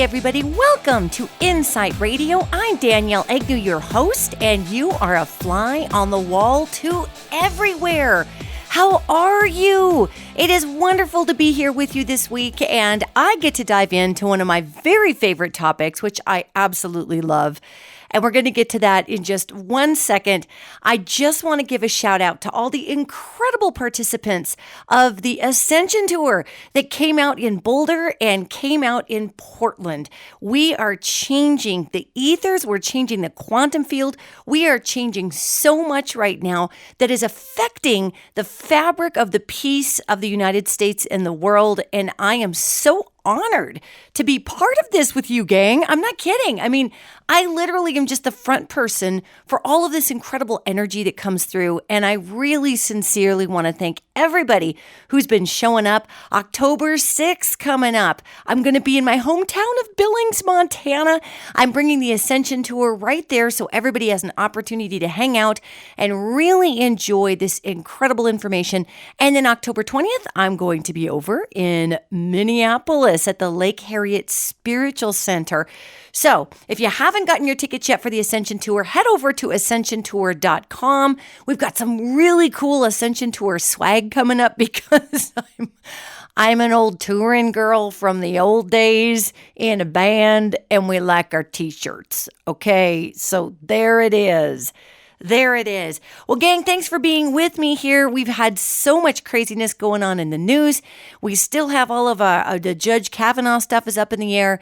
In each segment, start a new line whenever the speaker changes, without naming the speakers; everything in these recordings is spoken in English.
everybody. Welcome to InPsightRadio. I'm Danielle Egnew, your host, and you are a fly on the wall to everywhere. How are you? It is wonderful to be here with you this week, and I get to dive into one of my very favorite topics, which I absolutely love. And we're going to get to that in just 1 second. I just want to give a shout out to all the incredible participants of the Ascension Tour that came out in Boulder and came out in Portland. We are changing the ethers. We're changing the quantum field. We are changing so much right now that is affecting the fabric of the peace of the United States and the world. And I am so honored to be part of this with you, gang. I'm not kidding. I mean, I literally am just the front person for all of this incredible energy that comes through. And I really sincerely want to thank everybody who's been showing up. October 6th coming up. I'm going to be in my hometown of Billings, Montana. I'm bringing the Ascension Tour right there so everybody has an opportunity to hang out and really enjoy this incredible information. And then October 20th, I'm going to be over in Minneapolis at the Lake Harriet Spiritual Center. So if you haven't gotten your tickets yet for the Ascension Tour, head over to ascensiontour.com. We've got some really cool Ascension Tour swag coming up because I'm an old touring girl from the old days in a band, and we like our t-shirts. Okay, so there it is. There it is. Well, gang, thanks for being with me here. We've had so much craziness going on in the news. We still have all of the Judge Kavanaugh stuff is up in the air.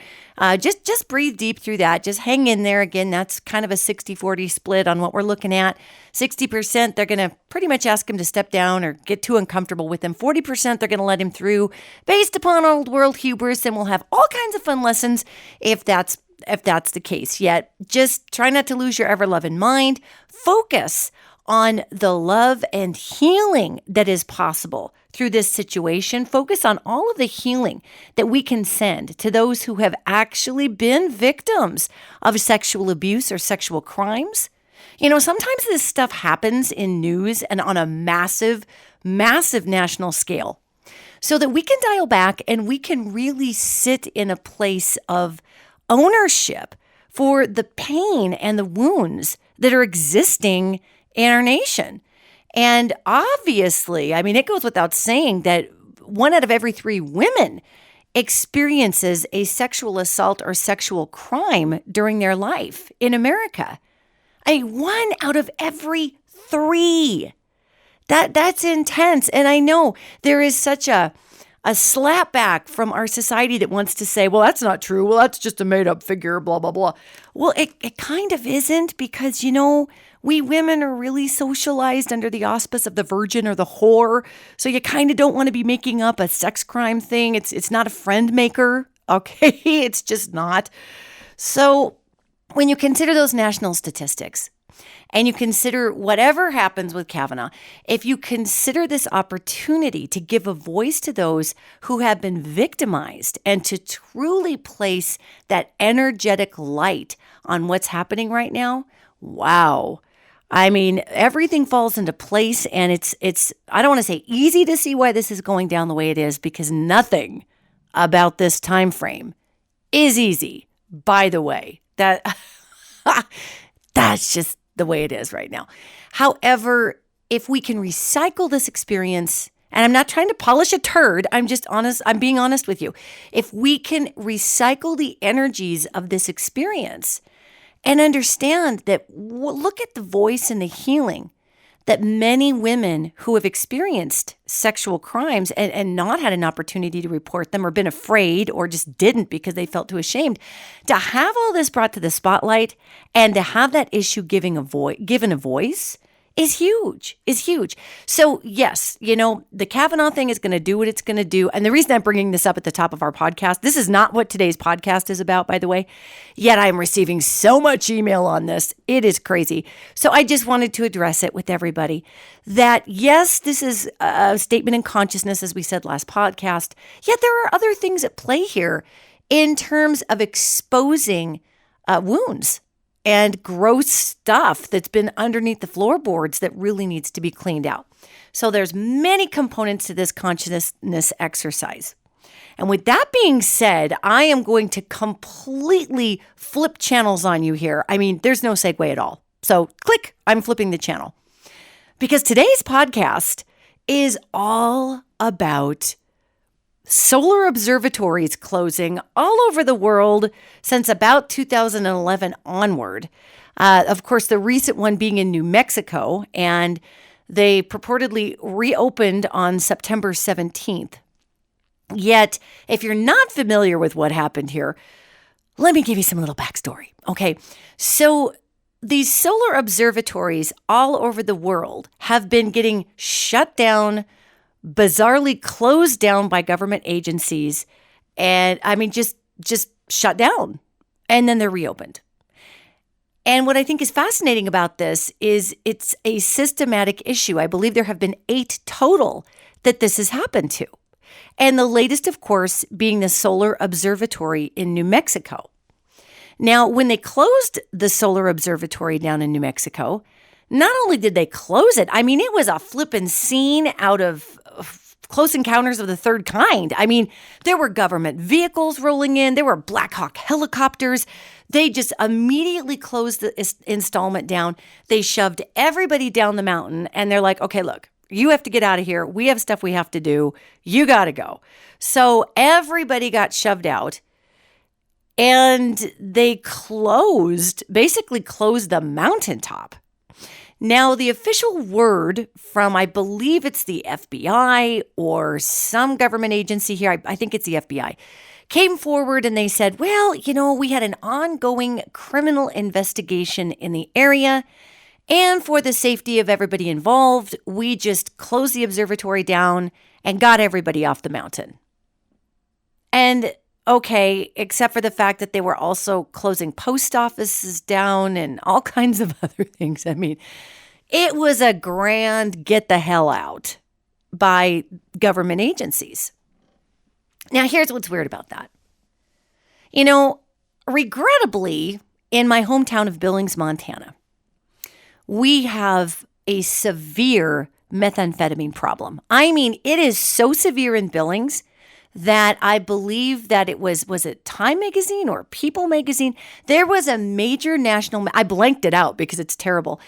Just breathe deep through that. Just hang in there. Again, that's kind of a 60-40 split on what we're looking at. 60%, they're going to pretty much ask him to step down or get too uncomfortable with him. 40%, they're going to let him through based upon old world hubris, and we'll have all kinds of fun lessons if that's the case. Yet, just try not to lose your ever-loving mind. Focus on the love and healing that is possible through this situation. Focus on all of the healing that we can send to those who have actually been victims of sexual abuse or sexual crimes. You know, sometimes this stuff happens in news and on a massive, massive national scale, so that we can dial back and we can really sit in a place of ownership for the pain and the wounds that are existing in our nation. And obviously, I mean, it goes without saying that 1 out of every 3 women experiences a sexual assault or sexual crime during their life in America. I mean, 1 out of every 3. That's intense. And I know there is such a slap back from our society that wants to say, well, that's not true. Well, that's just a made up figure, blah, blah, blah. Well, it kind of isn't, because, you know, we women are really socialized under the auspice of the virgin or the whore. So you kind of don't want to be making up a sex crime thing. It's not a friend maker. Okay. It's just not. So when you consider those national statistics, and you consider whatever happens with Kavanaugh, if you consider this opportunity to give a voice to those who have been victimized and to truly place that energetic light on what's happening right now, wow. I mean, everything falls into place, and it's I don't want to say easy to see why this is going down the way it is, because nothing about this time frame is easy, by the way. That's just the way it is right now. However, if we can recycle this experience, and I'm not trying to polish a turd, I'm just honest, I'm being honest with you. If we can recycle the energies of this experience and understand that, look at the voice and the healing that many women who have experienced sexual crimes and not had an opportunity to report them or been afraid or just didn't because they felt too ashamed, to have all this brought to the spotlight and to have that issue given a voice is huge. So yes, you know, the Kavanaugh thing is going to do what it's going to do. And the reason I'm bringing this up at the top of our podcast, this is not what today's podcast is about, by the way, yet I'm receiving so much email on this. It is crazy. So I just wanted to address it with everybody that yes, this is a statement in consciousness, as we said last podcast, yet there are other things at play here in terms of exposing wounds and gross stuff that's been underneath the floorboards that really needs to be cleaned out. So there's many components to this consciousness exercise. And with that being said, I am going to completely flip channels on you here. I mean, there's no segue at all. So click, I'm flipping the channel. Because today's podcast is all about solar observatories closing all over the world since about 2011 onward. Of course, the recent one being in New Mexico, and they purportedly reopened on September 17th. Yet, if you're not familiar with what happened here, let me give you some little backstory. Okay, so these solar observatories all over the world have been getting shut down, bizarrely closed down by government agencies, and I mean, just shut down, and then they're reopened. And what I think is fascinating about this is it's a systematic issue. I believe there have been 8 total that this has happened to. And the latest, of course, being the Solar Observatory in New Mexico. Now, when they closed the Solar Observatory down in New Mexico, not only did they close it, I mean, it was a flippin' scene out of Close Encounters of the Third Kind. I mean, there were government vehicles rolling in. There were Black Hawk helicopters. They just immediately closed the installment down. They shoved everybody down the mountain, and they're like, okay, look, you have to get out of here. We have stuff we have to do. You got to go. So everybody got shoved out, and they basically closed the mountaintop. Now, the official word from, I believe it's the FBI or some government agency here, I think it's the FBI, came forward and they said, well, we had an ongoing criminal investigation in the area. And for the safety of everybody involved, we just closed the observatory down and got everybody off the mountain. And okay, except for the fact that they were also closing post offices down and all kinds of other things. I mean, it was a grand get the hell out by government agencies. Now, here's what's weird about that. Regrettably, in my hometown of Billings, Montana, we have a severe methamphetamine problem. I mean, it is so severe in Billings that I believe that it was it Time Magazine or People Magazine? There was a major national, I blanked it out because it's terrible.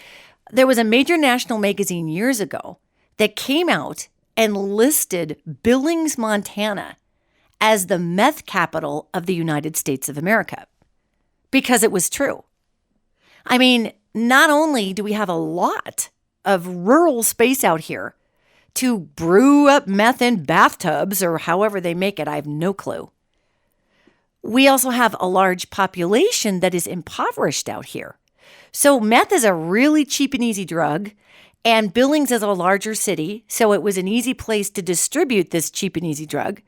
There was a major national magazine years ago that came out and listed Billings, Montana as the meth capital of the United States of America because it was true. I mean, not only do we have a lot of rural space out here to brew up meth in bathtubs or however they make it, I have no clue. We also have a large population that is impoverished out here. So meth is a really cheap and easy drug, and Billings is a larger city, so it was an easy place to distribute this cheap and easy drug.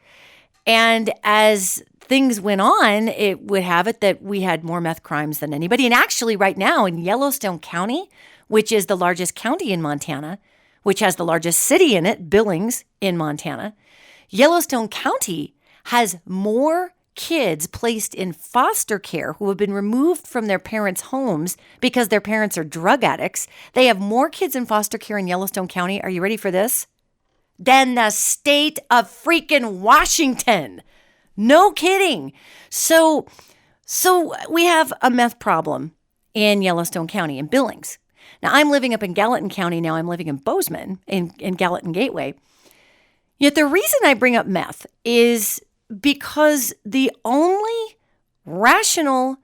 And as things went on, it would have it that we had more meth crimes than anybody. And actually right now in Yellowstone County, which is the largest county in Montana, which has the largest city in it, Billings in Montana, Yellowstone County has more kids placed in foster care who have been removed from their parents' homes because their parents are drug addicts. They have more kids in foster care in Yellowstone County, are you ready for this? Than the state of freaking Washington. No kidding. So we have a meth problem in Yellowstone County, in Billings. Now, I'm living up in Gallatin County now. I'm living in Bozeman, in Gallatin Gateway. Yet the reason I bring up meth is because the only rational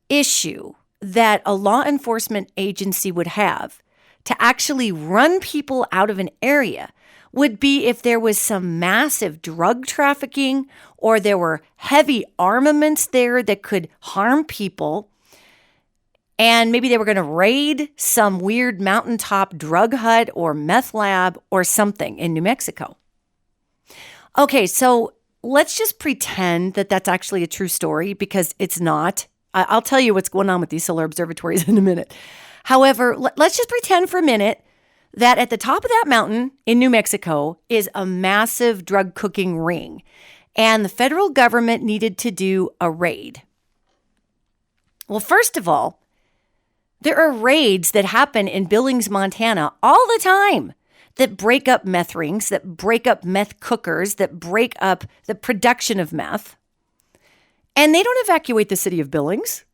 issue that a law enforcement agency would have to actually run people out of an area would be if there was some massive drug trafficking or there were heavy armaments there that could harm people. And maybe they were going to raid some weird mountaintop drug hut or meth lab or something in New Mexico. Okay, so let's just pretend that that's actually a true story because it's not. I'll tell you what's going on with these solar observatories in a minute. However, let's just pretend for a minute that at the top of that mountain in New Mexico is a massive drug cooking ring, and the federal government needed to do a raid. Well, first of all, there are raids that happen in Billings, Montana all the time. that break up meth rings, that break up meth cookers, that break up the production of meth. And they don't evacuate the city of Billings.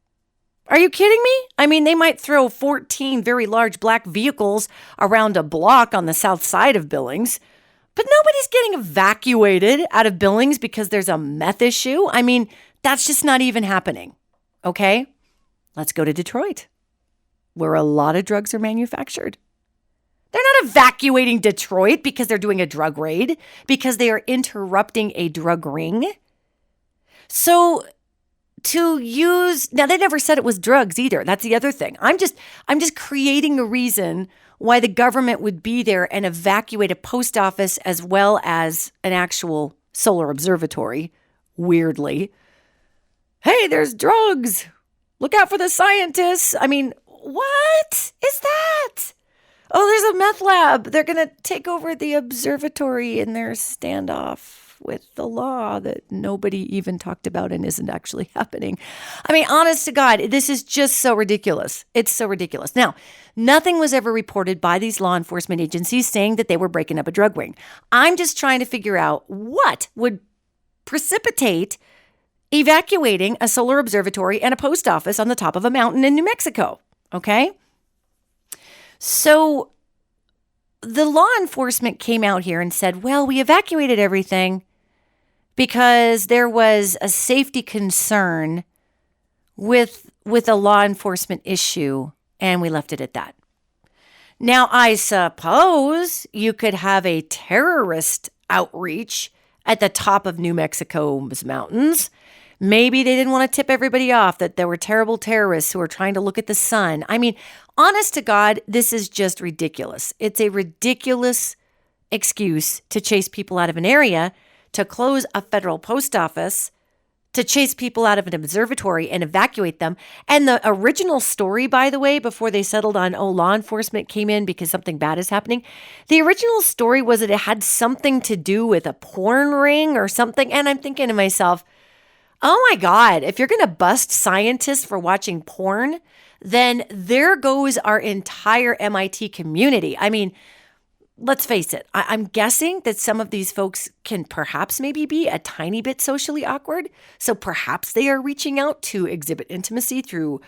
Are you kidding me? I mean, they might throw 14 very large black vehicles around a block on the south side of Billings, but nobody's getting evacuated out of Billings because there's a meth issue. I mean, that's just not even happening. Okay? Let's go to Detroit, where a lot of drugs are manufactured. They're not evacuating Detroit because they're doing a drug raid, because they are interrupting a drug ring. So now they never said it was drugs either. That's the other thing. I'm just creating a reason why the government would be there and evacuate a post office as well as an actual solar observatory. Weirdly. Hey, there's drugs. Look out for the scientists. I mean, what is that? Oh, there's a meth lab. They're going to take over the observatory in their standoff with the law that nobody even talked about and isn't actually happening. I mean, honest to God, this is just so ridiculous. It's so ridiculous. Now, nothing was ever reported by these law enforcement agencies saying that they were breaking up a drug ring. I'm just trying to figure out what would precipitate evacuating a solar observatory and a post office on the top of a mountain in New Mexico. Okay? So the law enforcement came out here and said, well, we evacuated everything because there was a safety concern with a law enforcement issue, and we left it at that. Now, I suppose you could have a terrorist outreach at the top of New Mexico's mountains. Maybe they didn't want to tip everybody off that there were terrible terrorists who were trying to look at the sun. I mean, honest to God, this is just ridiculous. It's a ridiculous excuse to chase people out of an area, to close a federal post office, to chase people out of an observatory and evacuate them. And the original story, by the way, before they settled on, law enforcement came in because something bad is happening. The original story was that it had something to do with a porn ring or something. And I'm thinking to myself, oh my God, if you're going to bust scientists for watching porn, then there goes our entire MIT community. I mean, let's face it. I'm guessing that some of these folks can perhaps maybe be a tiny bit socially awkward. So perhaps they are reaching out to exhibit intimacy through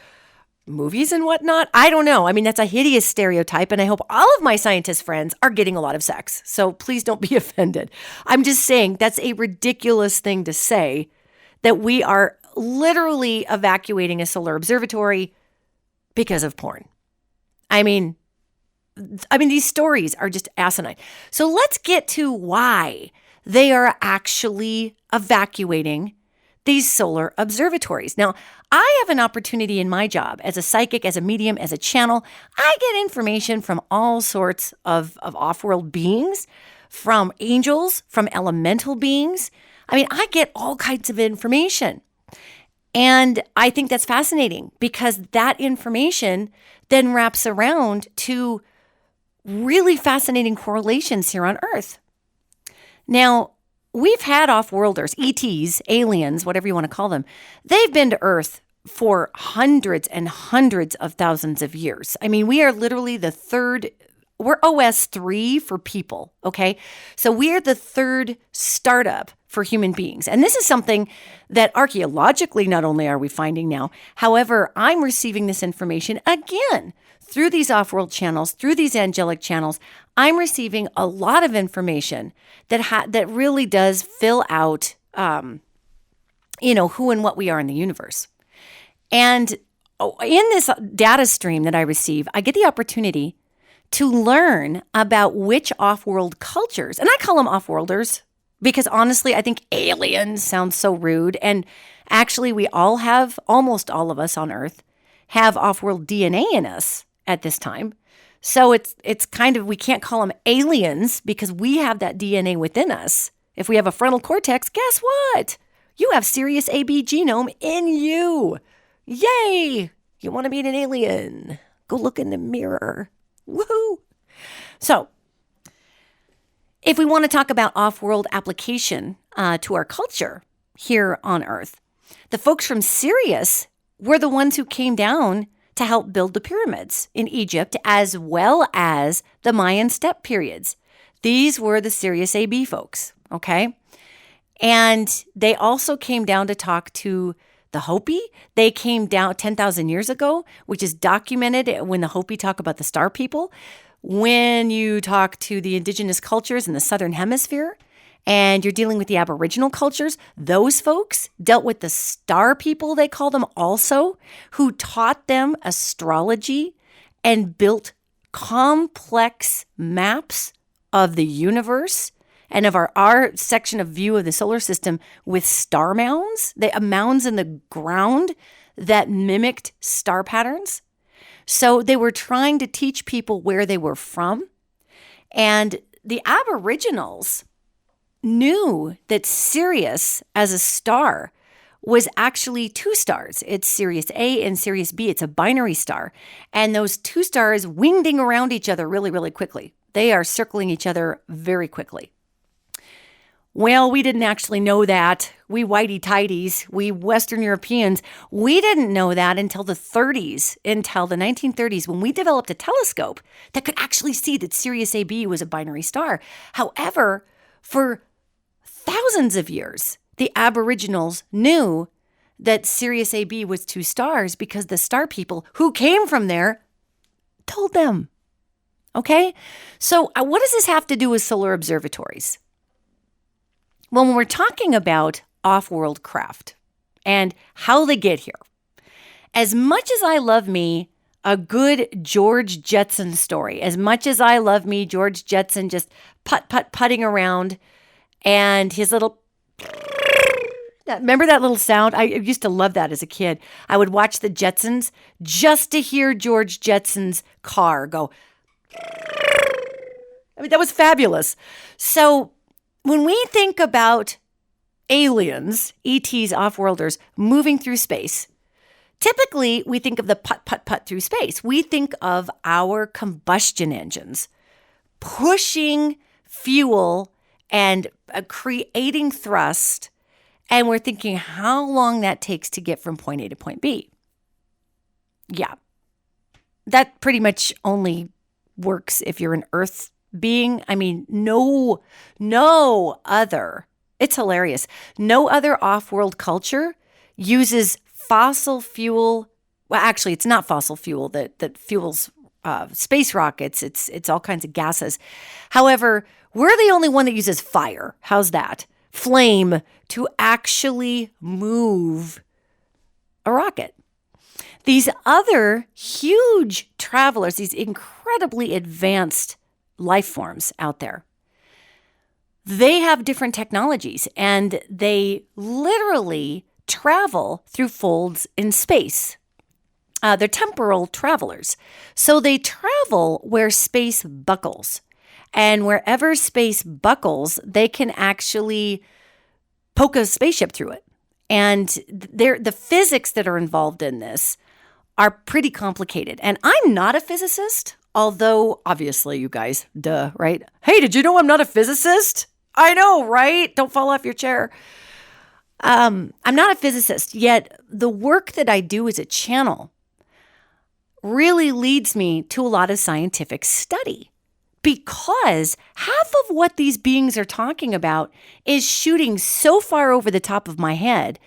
movies and whatnot. I don't know. I mean, that's a hideous stereotype. And I hope all of my scientist friends are getting a lot of sex. So please don't be offended. I'm just saying that's a ridiculous thing to say, that we are literally evacuating a solar observatory because of porn. I mean, these stories are just asinine. So let's get to why they are actually evacuating these solar observatories. Now, I have an opportunity in my job as a psychic, as a medium, as a channel. I get information from all sorts of off-world beings, from angels, from elemental beings. I mean, I get all kinds of information. And I think that's fascinating because that information then wraps around to really fascinating correlations here on Earth. Now, we've had off-worlders, ETs, aliens, whatever you want to call them. They've been to Earth for hundreds and hundreds of thousands of years. I mean, we are literally we're OS 3 for people, okay? So we are the third startup for human beings. And this is something that archaeologically not only are we finding now, however, I'm receiving this information again through these off-world channels, through these angelic channels. I'm receiving a lot of information that really does fill out, who and what we are in the universe. And in this data stream that I receive, I get the opportunity to learn about which off-world cultures, and I call them off-worlders because honestly, I think aliens sounds so rude. And actually, almost all of us on Earth have off-world DNA in us at this time. So it's kind of, we can't call them aliens because we have that DNA within us. If we have a frontal cortex, guess what? You have Sirius AB genome in you. Yay! You want to be an alien? Go look in the mirror. Woohoo! So, if we want to talk about off-world application to our culture here on Earth, the folks from Sirius were the ones who came down to help build the pyramids in Egypt, as well as the Mayan steppe periods. These were the Sirius AB folks, okay? And they also came down to talk to the Hopi. They came down 10,000 years ago, which is documented when the Hopi talk about the star people. When you talk to the indigenous cultures in the Southern Hemisphere, and you're dealing with the Aboriginal cultures, those folks dealt with the star people, they call them also, who taught them astrology and built complex maps of the universe and of our section of view of the solar system with star mounds, mounds in the ground that mimicked star patterns. So they were trying to teach people where they were from. And the Aboriginals knew that Sirius as a star was actually two stars. It's Sirius A and Sirius B. It's a binary star. And those two stars wingding around each other really, really quickly. They are circling each other very quickly. Well, we didn't actually know that. We whitey-tighties, we Western Europeans, we didn't know that until the 1930s, when we developed a telescope that could actually see that Sirius AB was a binary star. However, for thousands of years, the Aboriginals knew that Sirius AB was two stars because the star people who came from there told them. Okay? So what does this have to do with solar observatories? Well, when we're talking about off-world craft and how they get here, as much as I love me a good George Jetson story, as much as I love me George Jetson just putting around and his little, remember that little sound? I used to love that as a kid. I would watch the Jetsons just to hear George Jetson's car go. I mean, that was fabulous. So when we think about aliens, ETs, off-worlders, moving through space, typically we think of the put through space. We think of our combustion engines pushing fuel and creating thrust, and we're thinking how long that takes to get from point A to point B. Yeah, that pretty much only works if you're an Earth being. I mean, no other, it's hilarious. No other off-world culture uses fossil fuel. Well, actually, it's not fossil fuel that fuels space rockets. It's all kinds of gases. However, we're the only one that uses fire. How's that? Flame to actually move a rocket. These other huge travelers, these incredibly advanced life forms out there, they have different technologies and they literally travel through folds in space. They're temporal travelers. So they travel where space buckles. And wherever space buckles, they can actually poke a spaceship through it. And the physics that are involved in this are pretty complicated. And I'm not a physicist, although obviously you guys, duh, right? Hey, did you know I'm not a physicist? I know, right? Don't fall off your chair. I'm not a physicist, yet the work that I do as a channel really leads me to a lot of scientific study, because half of what these beings are talking about is shooting so far over the top of my head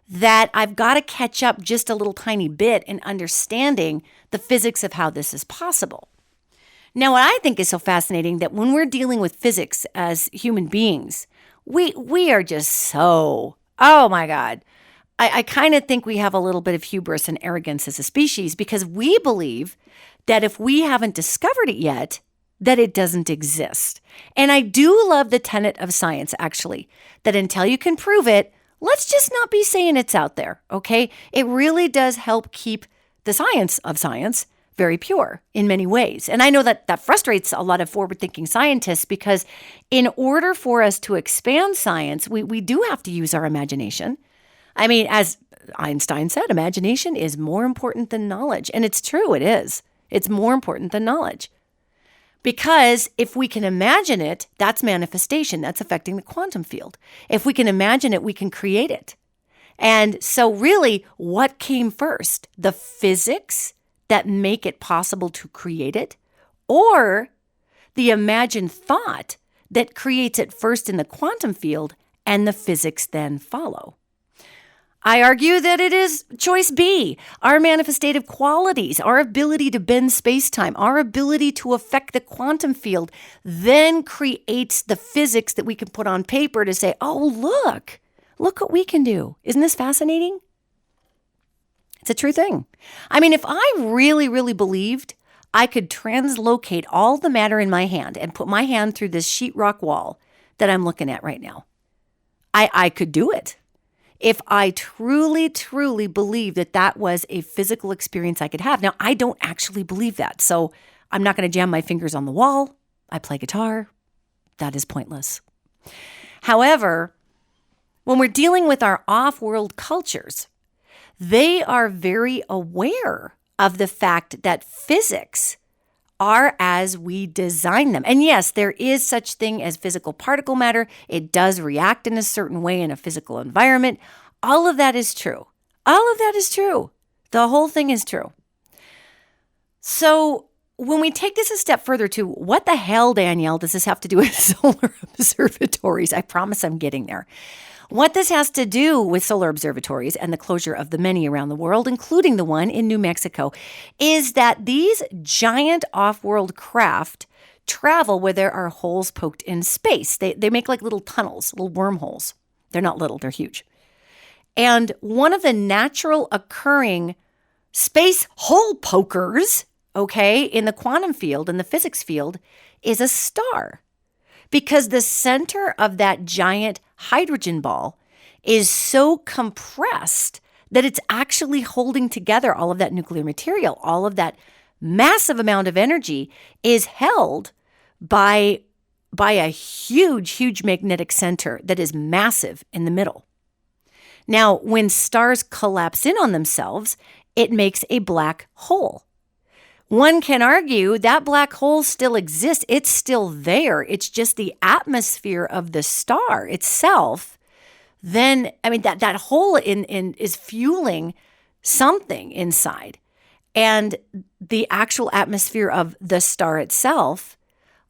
that I've got to catch up just a little tiny bit in understanding the physics of how this is possible. Now, what I think is so fascinating that when we're dealing with physics as human beings, we are just so, oh my God, I kind of think we have a little bit of hubris and arrogance as a species, because we believe that if we haven't discovered it yet, that it doesn't exist. And I do love the tenet of science, actually, that until you can prove it, let's just not be saying it's out there, okay? It really does help keep the science of science very pure in many ways. And I know that frustrates a lot of forward-thinking scientists, because in order for us to expand science, we do have to use our imagination. I mean, as Einstein said, imagination is more important than knowledge. And it's true, it is. It's more important than knowledge. Because if we can imagine it, that's manifestation. That's affecting the quantum field. If we can imagine it, we can create it. And so really, what came first? The physics that make it possible to create it, or the imagined thought that creates it first in the quantum field, and the physics then follow. I argue that it is choice B. Our manifestative qualities, our ability to bend space-time, our ability to affect the quantum field then creates the physics that we can put on paper to say, oh, look what we can do. Isn't this fascinating? It's a true thing. I mean, if I really, really believed I could translocate all the matter in my hand and put my hand through this sheetrock wall that I'm looking at right now, I could do it. If I truly, truly believe that that was a physical experience I could have. Now, I don't actually believe that, so I'm not going to jam my fingers on the wall. I play guitar. That is pointless. However, when we're dealing with our off-world cultures, they are very aware of the fact that physics are as we design them. And yes, there is such thing as physical particle matter. It does react in a certain way in a physical environment. All of that is true. All of that is true. The whole thing is true. So when we take this a step further to what the hell, Danielle, does this have to do with solar observatories? I promise I'm getting there. What this has to do with solar observatories and the closure of the many around the world, including the one in New Mexico, is that these giant off-world craft travel where there are holes poked in space. They make like little tunnels, little wormholes. They're not little, they're huge. And one of the natural occurring space hole pokers, in the quantum field and the physics field is a star. Because the center of that giant hydrogen ball is so compressed that it's actually holding together all of that nuclear material. All of that massive amount of energy is held by a huge, huge magnetic center that is massive in the middle. Now, when stars collapse in on themselves, it makes a black hole. One can argue that black hole still exists. It's still there. It's just the atmosphere of the star itself. Then, that hole is fueling something inside. And the actual atmosphere of the star itself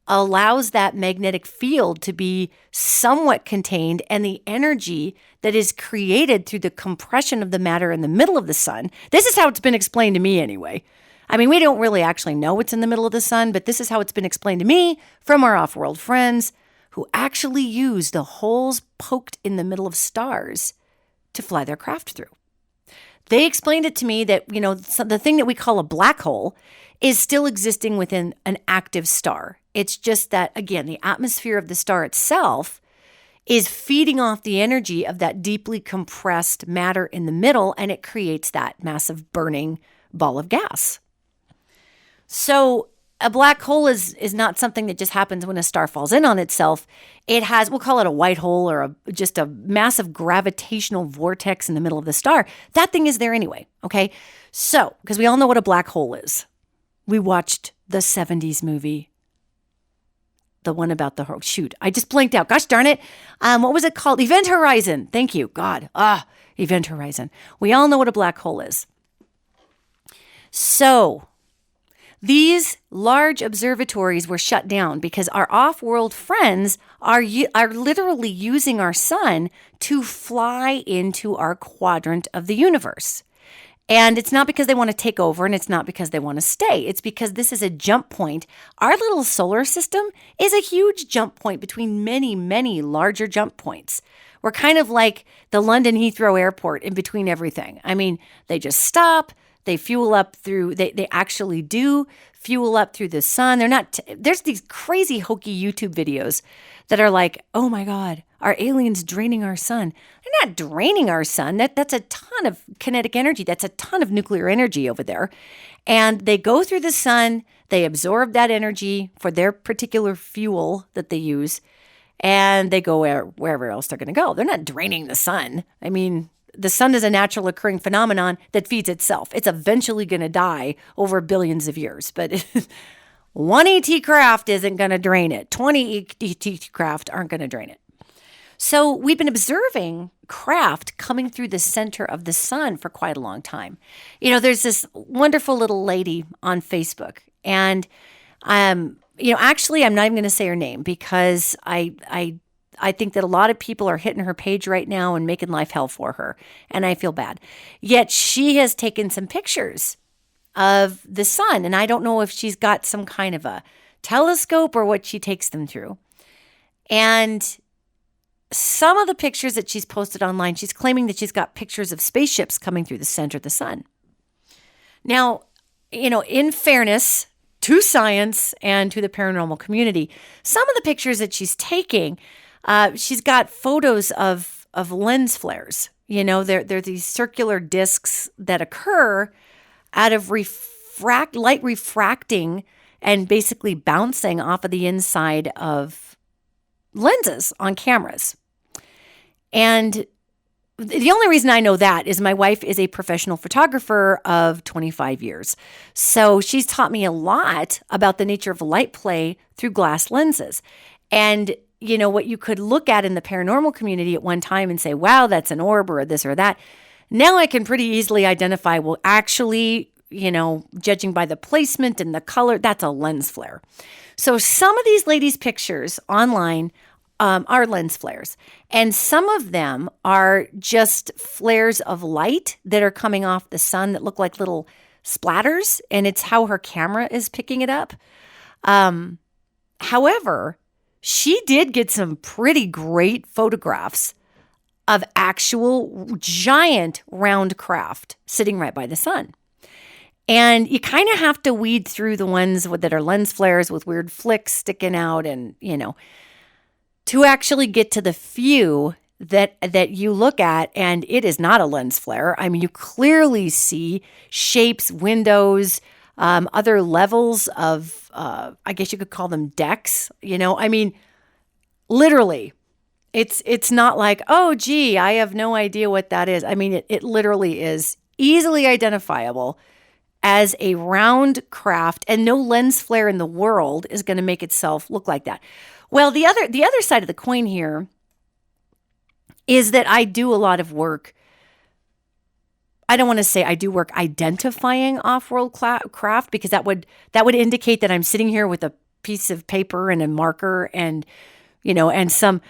allows that magnetic field to be somewhat contained, and the energy that is created through the compression of the matter in the middle of the sun. This is how it's been explained to me anyway. We don't really actually know what's in the middle of the sun, but this is how it's been explained to me from our off-world friends who actually use the holes poked in the middle of stars to fly their craft through. They explained it to me that, the thing that we call a black hole is still existing within an active star. It's just that, again, the atmosphere of the star itself is feeding off the energy of that deeply compressed matter in the middle, and it creates that massive burning ball of gas. So a black hole is not something that just happens when a star falls in on itself. It has, we'll call it a white hole or just a massive gravitational vortex in the middle of the star. That thing is there anyway, okay? So, because we all know what a black hole is. We watched the 70s movie, the one about the, shoot, I just blanked out. Gosh darn it. What was it called? Event Horizon. Thank you, God. Event Horizon. We all know what a black hole is. So, these large observatories were shut down because our off-world friends are literally using our sun to fly into our quadrant of the universe. And it's not because they want to take over, and it's not because they want to stay. It's because this is a jump point. Our little solar system is a huge jump point between many, many larger jump points. We're kind of like the London Heathrow Airport in between everything. They just stop. They fuel up through, they actually do fuel up through the sun. There's these crazy hokey YouTube videos that are like, oh my God, are aliens draining our sun? They're not draining our sun. That's a ton of kinetic energy. That's a ton of nuclear energy over there. And they go through the sun, they absorb that energy for their particular fuel that they use, and they go wherever else they're going to go. They're not draining the sun. The sun is a natural occurring phenomenon that feeds itself. It's eventually going to die over billions of years. But one ET craft isn't going to drain it. 20 ET craft aren't going to drain it. So we've been observing craft coming through the center of the sun for quite a long time. There's this wonderful little lady on Facebook. And actually, I'm not even going to say her name because I think that a lot of people are hitting her page right now and making life hell for her, and I feel bad. Yet she has taken some pictures of the sun, and I don't know if she's got some kind of a telescope or what she takes them through. And some of the pictures that she's posted online, she's claiming that she's got pictures of spaceships coming through the center of the sun. Now, in fairness to science and to the paranormal community, some of the pictures that she's taking, she's got photos of lens flares. They're these circular discs that occur out of light refracting and basically bouncing off of the inside of lenses on cameras. And the only reason I know that is my wife is a professional photographer of 25 years. So she's taught me a lot about the nature of light play through glass lenses. And what you could look at in the paranormal community at one time and say, wow, that's an orb or this or that. Now I can pretty easily identify, well, actually, judging by the placement and the color, that's a lens flare. So some of these ladies' pictures online are lens flares. And some of them are just flares of light that are coming off the sun that look like little splatters. And it's how her camera is picking it up. However, she did get some pretty great photographs of actual giant round craft sitting right by the sun. And you kind of have to weed through the ones that are lens flares with weird flicks sticking out and, to actually get to the few that you look at, and it is not a lens flare. I mean, you clearly see shapes, windows, other levels of, I guess you could call them decks. I mean, literally, it's not like, oh, gee, I have no idea what that is. I mean, it literally is easily identifiable as a round craft, and no lens flare in the world is going to make itself look like that. Well, the other side of the coin here is that I do a lot of work. I don't want to say I do work identifying off-world craft, because that would indicate that I'm sitting here with a piece of paper and a marker and some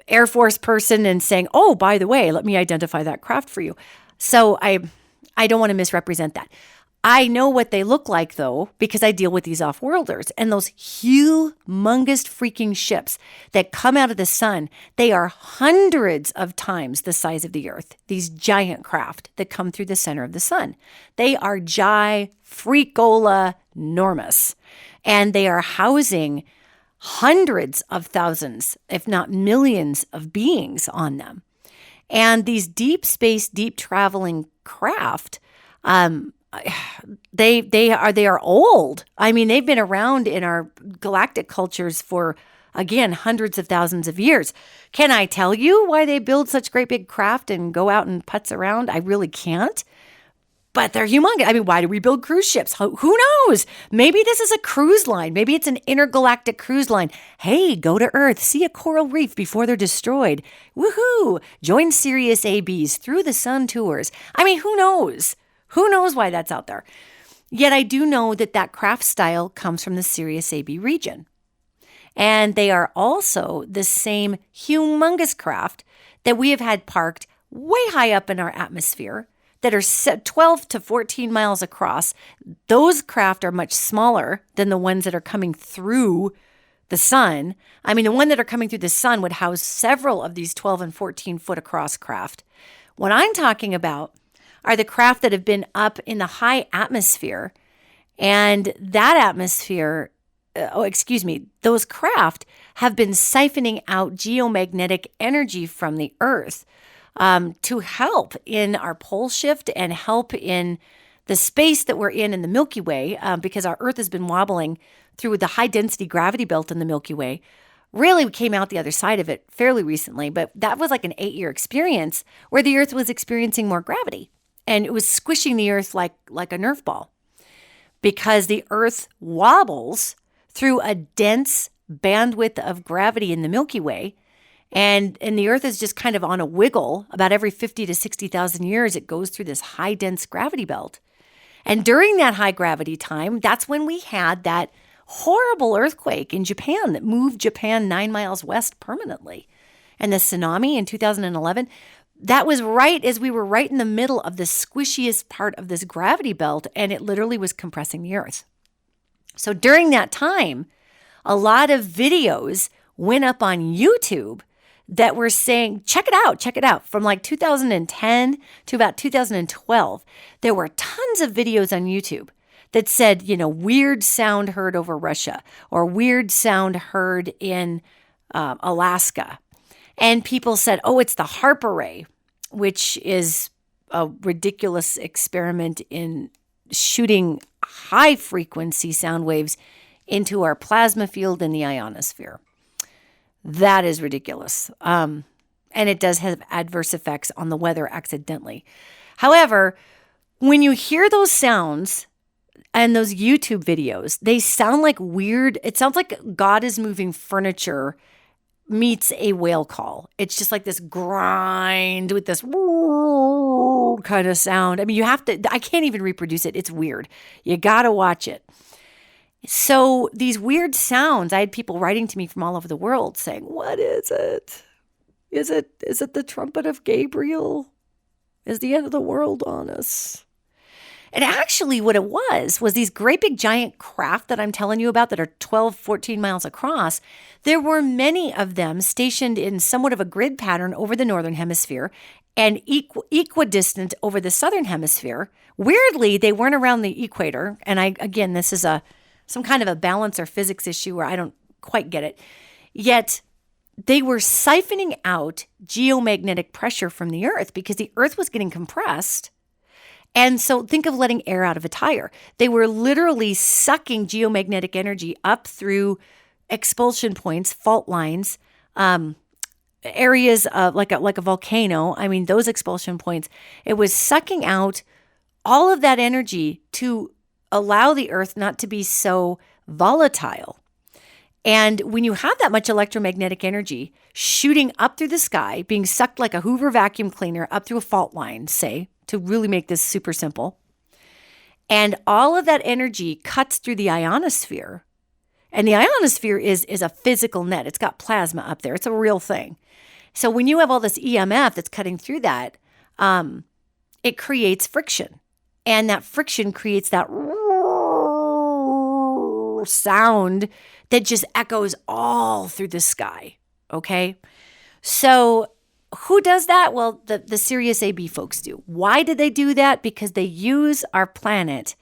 Air Force person and saying, oh, by the way, let me identify that craft for you. So I don't want to misrepresent that. I know what they look like, though, because I deal with these off-worlders. And those humongous freaking ships that come out of the sun, they are hundreds of times the size of the Earth, these giant craft that come through the center of the sun. They are freakola-normous. And they are housing hundreds of thousands, if not millions, of beings on them. And these deep space, deep traveling craft, they are old. I mean, they've been around in our galactic cultures for, again, hundreds of thousands of years. Can I tell you why they build such great big craft and go out and putz around? I really can't. But they're humongous. I mean, why do we build cruise ships? Who knows? Maybe this is a cruise line. Maybe it's an intergalactic cruise line. Hey, go to Earth, see a coral reef before they're destroyed. Woohoo! Join Sirius ABs through the sun tours. I mean, who knows? Who knows why that's out there? Yet I do know that craft style comes from the Sirius AB region. And they are also the same humongous craft that we have had parked way high up in our atmosphere that are 12 to 14 miles across. Those craft are much smaller than the ones that are coming through the sun. I mean, the one that are coming through the sun would house several of these 12 and 14 foot across craft. What I'm talking about are the craft that have been up in the high atmosphere. And that atmosphere, those craft have been siphoning out geomagnetic energy from the Earth to help in our pole shift and help in the space that we're in the Milky Way, because our Earth has been wobbling through the high density gravity belt in the Milky Way. Really, we came out the other side of it fairly recently, but that was like an 8-year experience where the Earth was experiencing more gravity. And it was squishing the Earth like a Nerf ball, because the Earth wobbles through a dense bandwidth of gravity in the Milky Way. And the Earth is just kind of on a wiggle. About every 50 to 60,000 years, it goes through this high dense gravity belt. And during that high gravity time, that's when we had that horrible earthquake in Japan that moved Japan 9 miles west permanently. And the tsunami in 2011, that was right as we were right in the middle of the squishiest part of this gravity belt, and it literally was compressing the earth. So during that time, a lot of videos went up on YouTube that were saying, check it out. From like 2010 to about 2012, there were tons of videos on YouTube that said, weird sound heard over Russia or weird sound heard in Alaska. And people said, oh, it's the HAARP array, which is a ridiculous experiment in shooting high frequency sound waves into our plasma field in the ionosphere. That is ridiculous. And it does have adverse effects on the weather accidentally. However, when you hear those sounds and those YouTube videos, they sound like weird. It sounds like God is moving furniture meets a whale call. It's just like this grind with this kind of sound. I mean, I can't even reproduce it. It's weird. You got to watch it. So these weird sounds, I had people writing to me from all over the world saying, what is it? Is it the trumpet of Gabriel? Is the end of the world on us? And actually what it was these great big giant craft that I'm telling you about that are 12, 14 miles across. There were many of them stationed in somewhat of a grid pattern over the northern hemisphere and equidistant over the southern hemisphere. Weirdly, they weren't around the equator. And this is some kind of a balance or physics issue where I don't quite get it. Yet they were siphoning out geomagnetic pressure from the earth because the earth was getting compressed. And so think of letting air out of a tire. They were literally sucking geomagnetic energy up through expulsion points, fault lines, areas of like a volcano. I mean, those expulsion points. It was sucking out all of that energy to allow the earth not to be so volatile. And when you have that much electromagnetic energy shooting up through the sky, being sucked like a Hoover vacuum cleaner up through a fault line, say, to really make this super simple, and all of that energy cuts through the ionosphere. And the ionosphere is a physical net. It's got plasma up there. It's a real thing. So when you have all this EMF that's cutting through that, it creates friction. And that friction creates that sound that just echoes all through the sky. Okay? So who does that? Well, the Sirius AB folks do. Why did they do that? Because they use our planet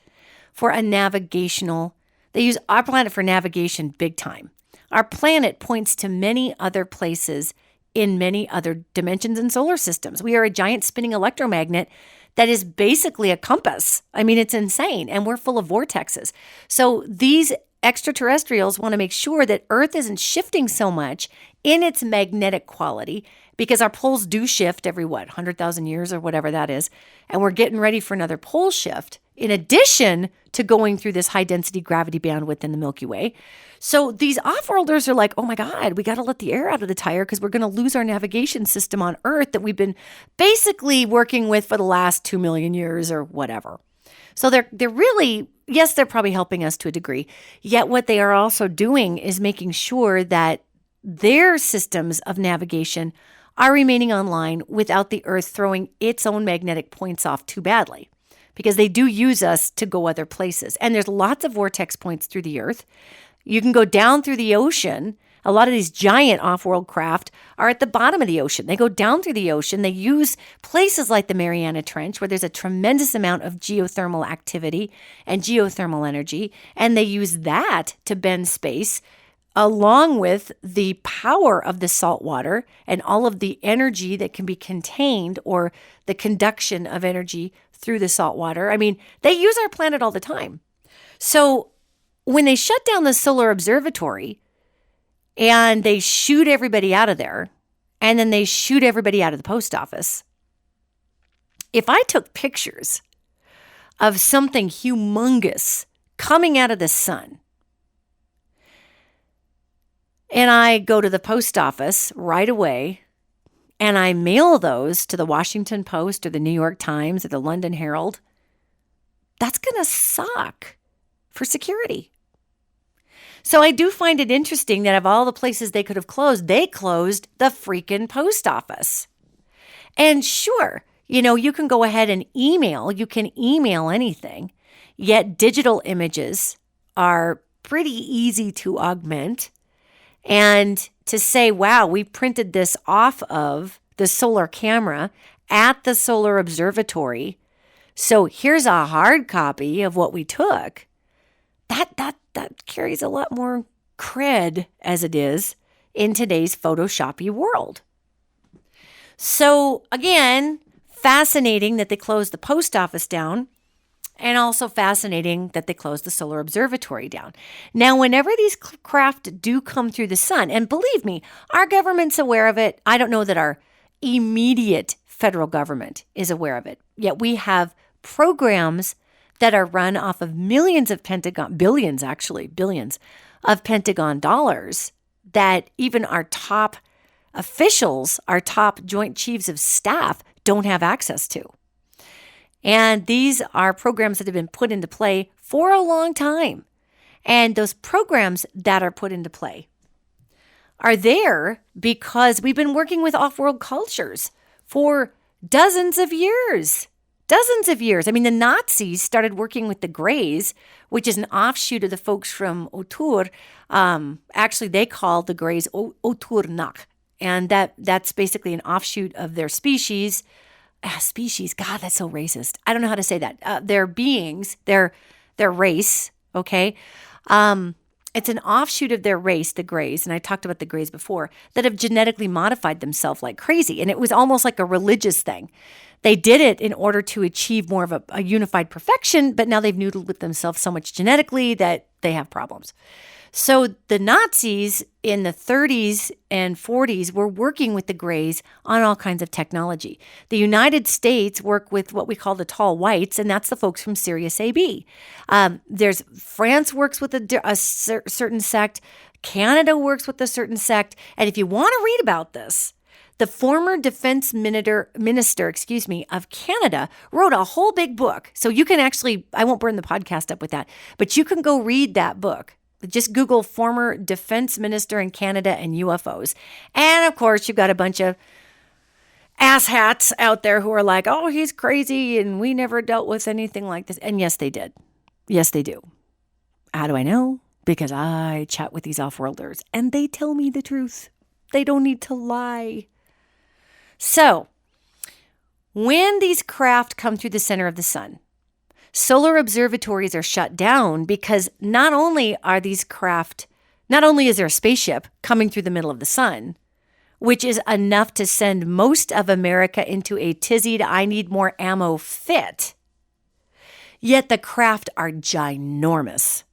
for they use our planet for navigation big time. Our planet points to many other places in many other dimensions and solar systems. We are a giant spinning electromagnet that is basically a compass. I mean, it's insane. And we're full of vortexes. So these extraterrestrials want to make sure that Earth isn't shifting so much in its magnetic quality, because our poles do shift every 100,000 years or whatever that is. And we're getting ready for another pole shift in addition to going through this high density gravity band within the Milky Way. So these off-worlders are like, oh my God, we got to let the air out of the tire because we're going to lose our navigation system on Earth that we've been basically working with for the last 2 million years or whatever. So they're really, yes, they're probably helping us to a degree. Yet what they are also doing is making sure that their systems of navigation are remaining online without the Earth throwing its own magnetic points off too badly, because they do use us to go other places. And there's lots of vortex points through the Earth. You can go down through the ocean. A lot of these giant off-world craft are at the bottom of the ocean. They go down through the ocean. They use places like the Mariana Trench, where there's a tremendous amount of geothermal activity and geothermal energy, and they use that to bend space, along with the power of the salt water and all of the energy that can be contained, or the conduction of energy through the salt water. I mean, they use our planet all the time. So when they shut down the solar observatory and they shoot everybody out of there, and then they shoot everybody out of the post office, if I took pictures of something humongous coming out of the sun, and I go to the post office right away, and I mail those to the Washington Post or the New York Times or the London Herald, that's going to suck for security. So I do find it interesting that of all the places they could have closed, they closed the freaking post office. And sure, you can go ahead and you can email anything, yet digital images are pretty easy to augment. And to say, wow, we printed this off of the solar camera at the solar observatory, so here's a hard copy of what we took, that carries a lot more cred as it is in today's Photoshoppy world. So again, fascinating that they closed the post office down, and also fascinating that they closed the solar observatory down. Now, whenever these craft do come through the sun, and believe me, our government's aware of it. I don't know that our immediate federal government is aware of it. Yet we have programs that are run off of billions of Pentagon of Pentagon dollars that even our top officials, our top Joint Chiefs of Staff don't have access to. And these are programs that have been put into play for a long time. And those programs that are put into play are there because we've been working with off-world cultures for dozens of years. I mean, the Nazis started working with the Greys, which is an offshoot of the folks from Otur. Actually, they call the Greys Oturnak. And that's basically an offshoot of their species. God, that's so racist. I don't know how to say that. Their beings, their race, okay? It's an offshoot of their race, the Greys, and I talked about the Greys before, that have genetically modified themselves like crazy. And it was almost like a religious thing. They did it in order to achieve more of a unified perfection, but now they've noodled with themselves so much genetically that they have problems. So the Nazis in the 30s and 40s were working with the Greys on all kinds of technology. The United States work with what we call the tall whites, and that's the folks from Sirius AB. There's France works with a certain sect. Canada works with a certain sect. And if you want to read about this, the former defense minister, of Canada wrote a whole big book. So you can actually, I won't burn the podcast up with that, but you can go read that book. Just Google former defense minister in Canada and UFOs. And of course, you've got a bunch of asshats out there who are like, oh, he's crazy and we never dealt with anything like this. And yes, they did. Yes, they do. How do I know? Because I chat with these off-worlders and they tell me the truth. They don't need to lie. So, when these craft come through the center of the sun, solar observatories are shut down because not only is there a spaceship coming through the middle of the sun, which is enough to send most of America into a tizzied, I need more ammo fit, yet the craft are ginormous.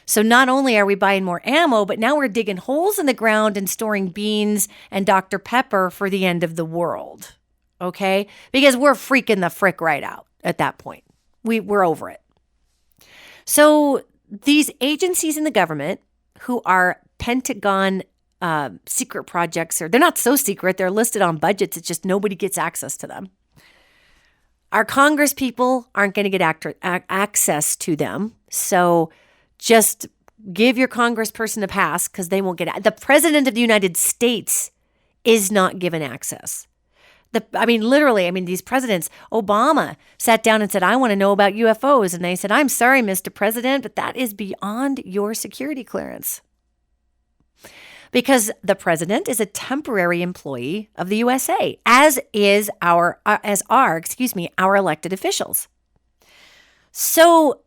So not only are we buying more ammo, but now we're digging holes in the ground and storing beans and Dr. Pepper for the end of the world, okay? Because we're freaking the frick right out at that point. We're over it. So these agencies in the government who are Pentagon secret projects, they're not so secret, they're listed on budgets, it's just nobody gets access to them. Our Congress people aren't going to get access to them, so just give your congressperson a pass because they won't get it. The President of the United States is not given access. These presidents, Obama sat down and said, I want to know about UFOs. And they said, I'm sorry, Mr. President, but that is beyond your security clearance. Because the president is a temporary employee of the USA, as are our elected officials. So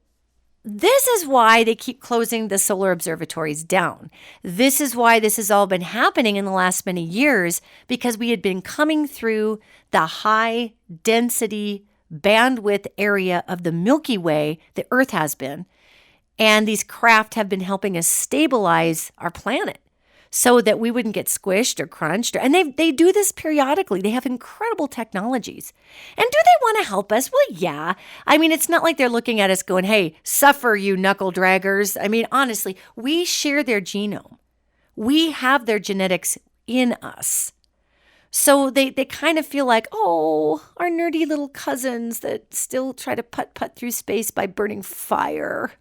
this is why they keep closing the solar observatories down. This is why this has all been happening in the last many years, because we had been coming through the high density bandwidth area of the Milky Way, the Earth has been, and these craft have been helping us stabilize our planet so that we wouldn't get squished or crunched. And they do this periodically. They have incredible technologies. And do they want to help us? Well, yeah. It's not like they're looking at us going, hey, suffer, you knuckle draggers. Honestly, we share their genome. We have their genetics in us. So they kind of feel like, oh, our nerdy little cousins that still try to putt through space by burning fire.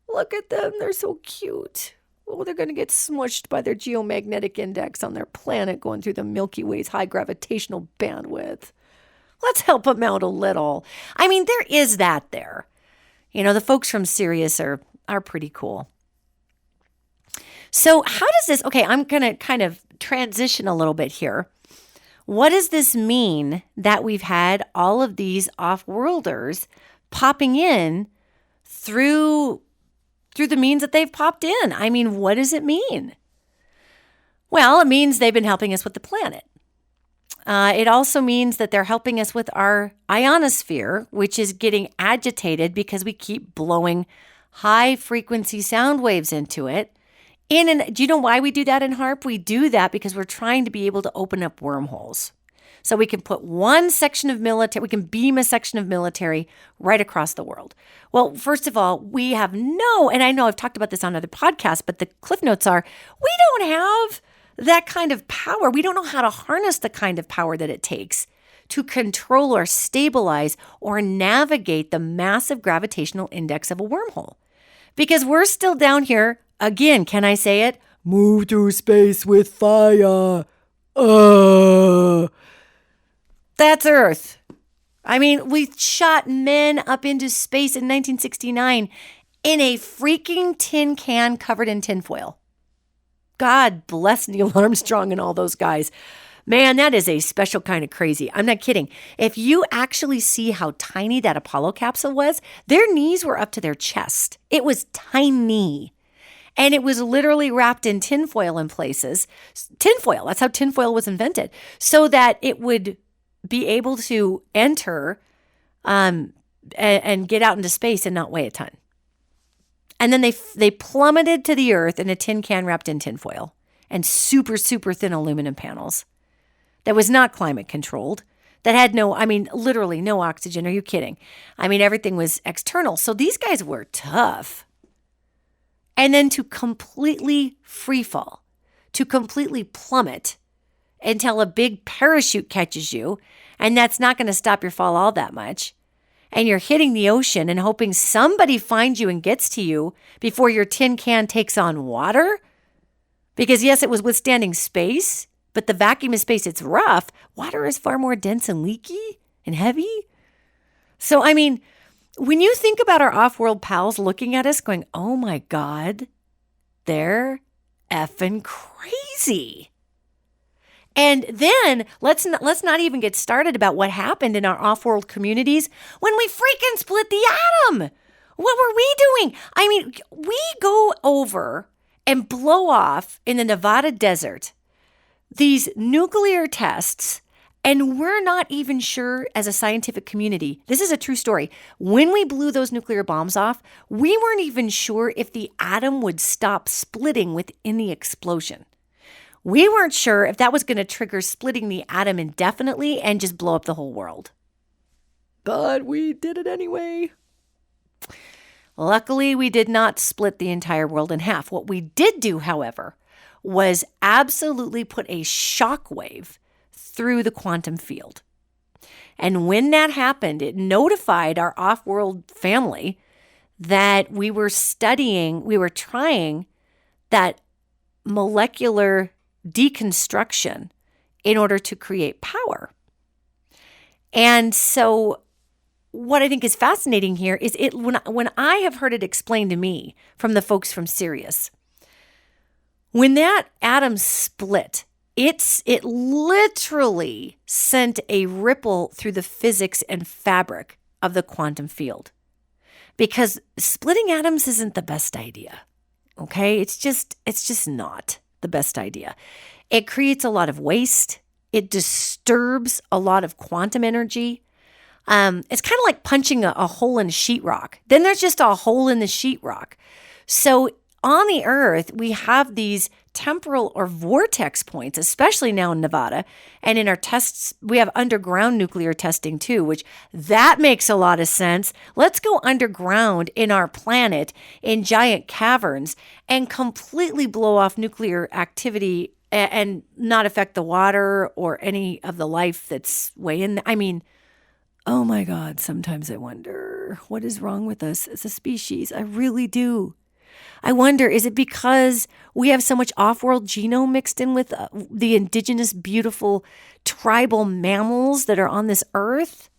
Look at them. They're so cute. Oh, they're going to get smushed by their geomagnetic index on their planet going through the Milky Way's high gravitational bandwidth. Let's help them out a little. I mean, there is that there. The folks from Sirius are pretty cool. So how does this, okay, I'm going to kind of transition a little bit here. What does this mean that we've had all of these off-worlders popping in through the means that they've popped in? I mean, what does it mean? Well, it means they've been helping us with the planet. It also means that they're helping us with our ionosphere, which is getting agitated because we keep blowing high-frequency sound waves into it. Do you know why we do that in HARP? We do that because we're trying to be able to open up wormholes. So we can put one section of military, we can beam a section of military right across the world. Well, first of all, we have and I know I've talked about this on other podcasts, but the cliff notes are, we don't have that kind of power. We don't know how to harness the kind of power that it takes to control or stabilize or navigate the massive gravitational index of a wormhole. Because we're still down here, again, can I say it? Move through space with fire. That's Earth. I mean, we shot men up into space in 1969 in a freaking tin can covered in tinfoil. God bless Neil Armstrong and all those guys. Man, that is a special kind of crazy. I'm not kidding. If you actually see how tiny that Apollo capsule was, their knees were up to their chest. It was tiny. And it was literally wrapped in tinfoil in places. Tinfoil, that's how tinfoil was invented. So that it would be able to enter and get out into space and not weigh a ton. And then they plummeted to the Earth in a tin can wrapped in tinfoil and super, super thin aluminum panels that was not climate controlled, that had literally no oxygen. Are you kidding? I mean, everything was external. So these guys were tough. And then to completely free fall, to completely plummet until a big parachute catches you, and that's not going to stop your fall all that much. And you're hitting the ocean and hoping somebody finds you and gets to you before your tin can takes on water. Because yes, it was withstanding space, but the vacuum of space, it's rough. Water is far more dense and leaky and heavy. So, I mean, when you think about our off-world pals looking at us going, oh my God, they're effing crazy. And then let's not even get started about what happened in our off-world communities when we freaking split the atom. What were we doing? I mean, we go over and blow off in the Nevada desert these nuclear tests, and we're not even sure as a scientific community. This is a true story. When we blew those nuclear bombs off, we weren't even sure if the atom would stop splitting within the explosion. We weren't sure if that was going to trigger splitting the atom indefinitely and just blow up the whole world. But we did it anyway. Luckily, we did not split the entire world in half. What we did do, however, was absolutely put a shockwave through the quantum field. And when that happened, it notified our off-world family that we were trying that molecular deconstruction in order to create power. And so what I think is fascinating here is when I have heard it explained to me from the folks from Sirius, when that atom split, it literally sent a ripple through the physics and fabric of the quantum field. Because splitting atoms isn't the best idea. Okay? It's just not the best idea. It creates a lot of waste. It disturbs a lot of quantum energy. It's kind of like punching a hole in a sheetrock. Then there's just a hole in the sheetrock. So on the Earth, we have these temporal or vortex points, especially now in Nevada. And in our tests, we have underground nuclear testing too, which that makes a lot of sense. Let's go underground in our planet in giant caverns and completely blow off nuclear activity and not affect the water or any of the life that's way in. I mean, oh my God, sometimes I wonder what is wrong with us as a species. I really do. I wonder, is it because we have so much off-world genome mixed in with the indigenous, beautiful, tribal mammals that are on this earth?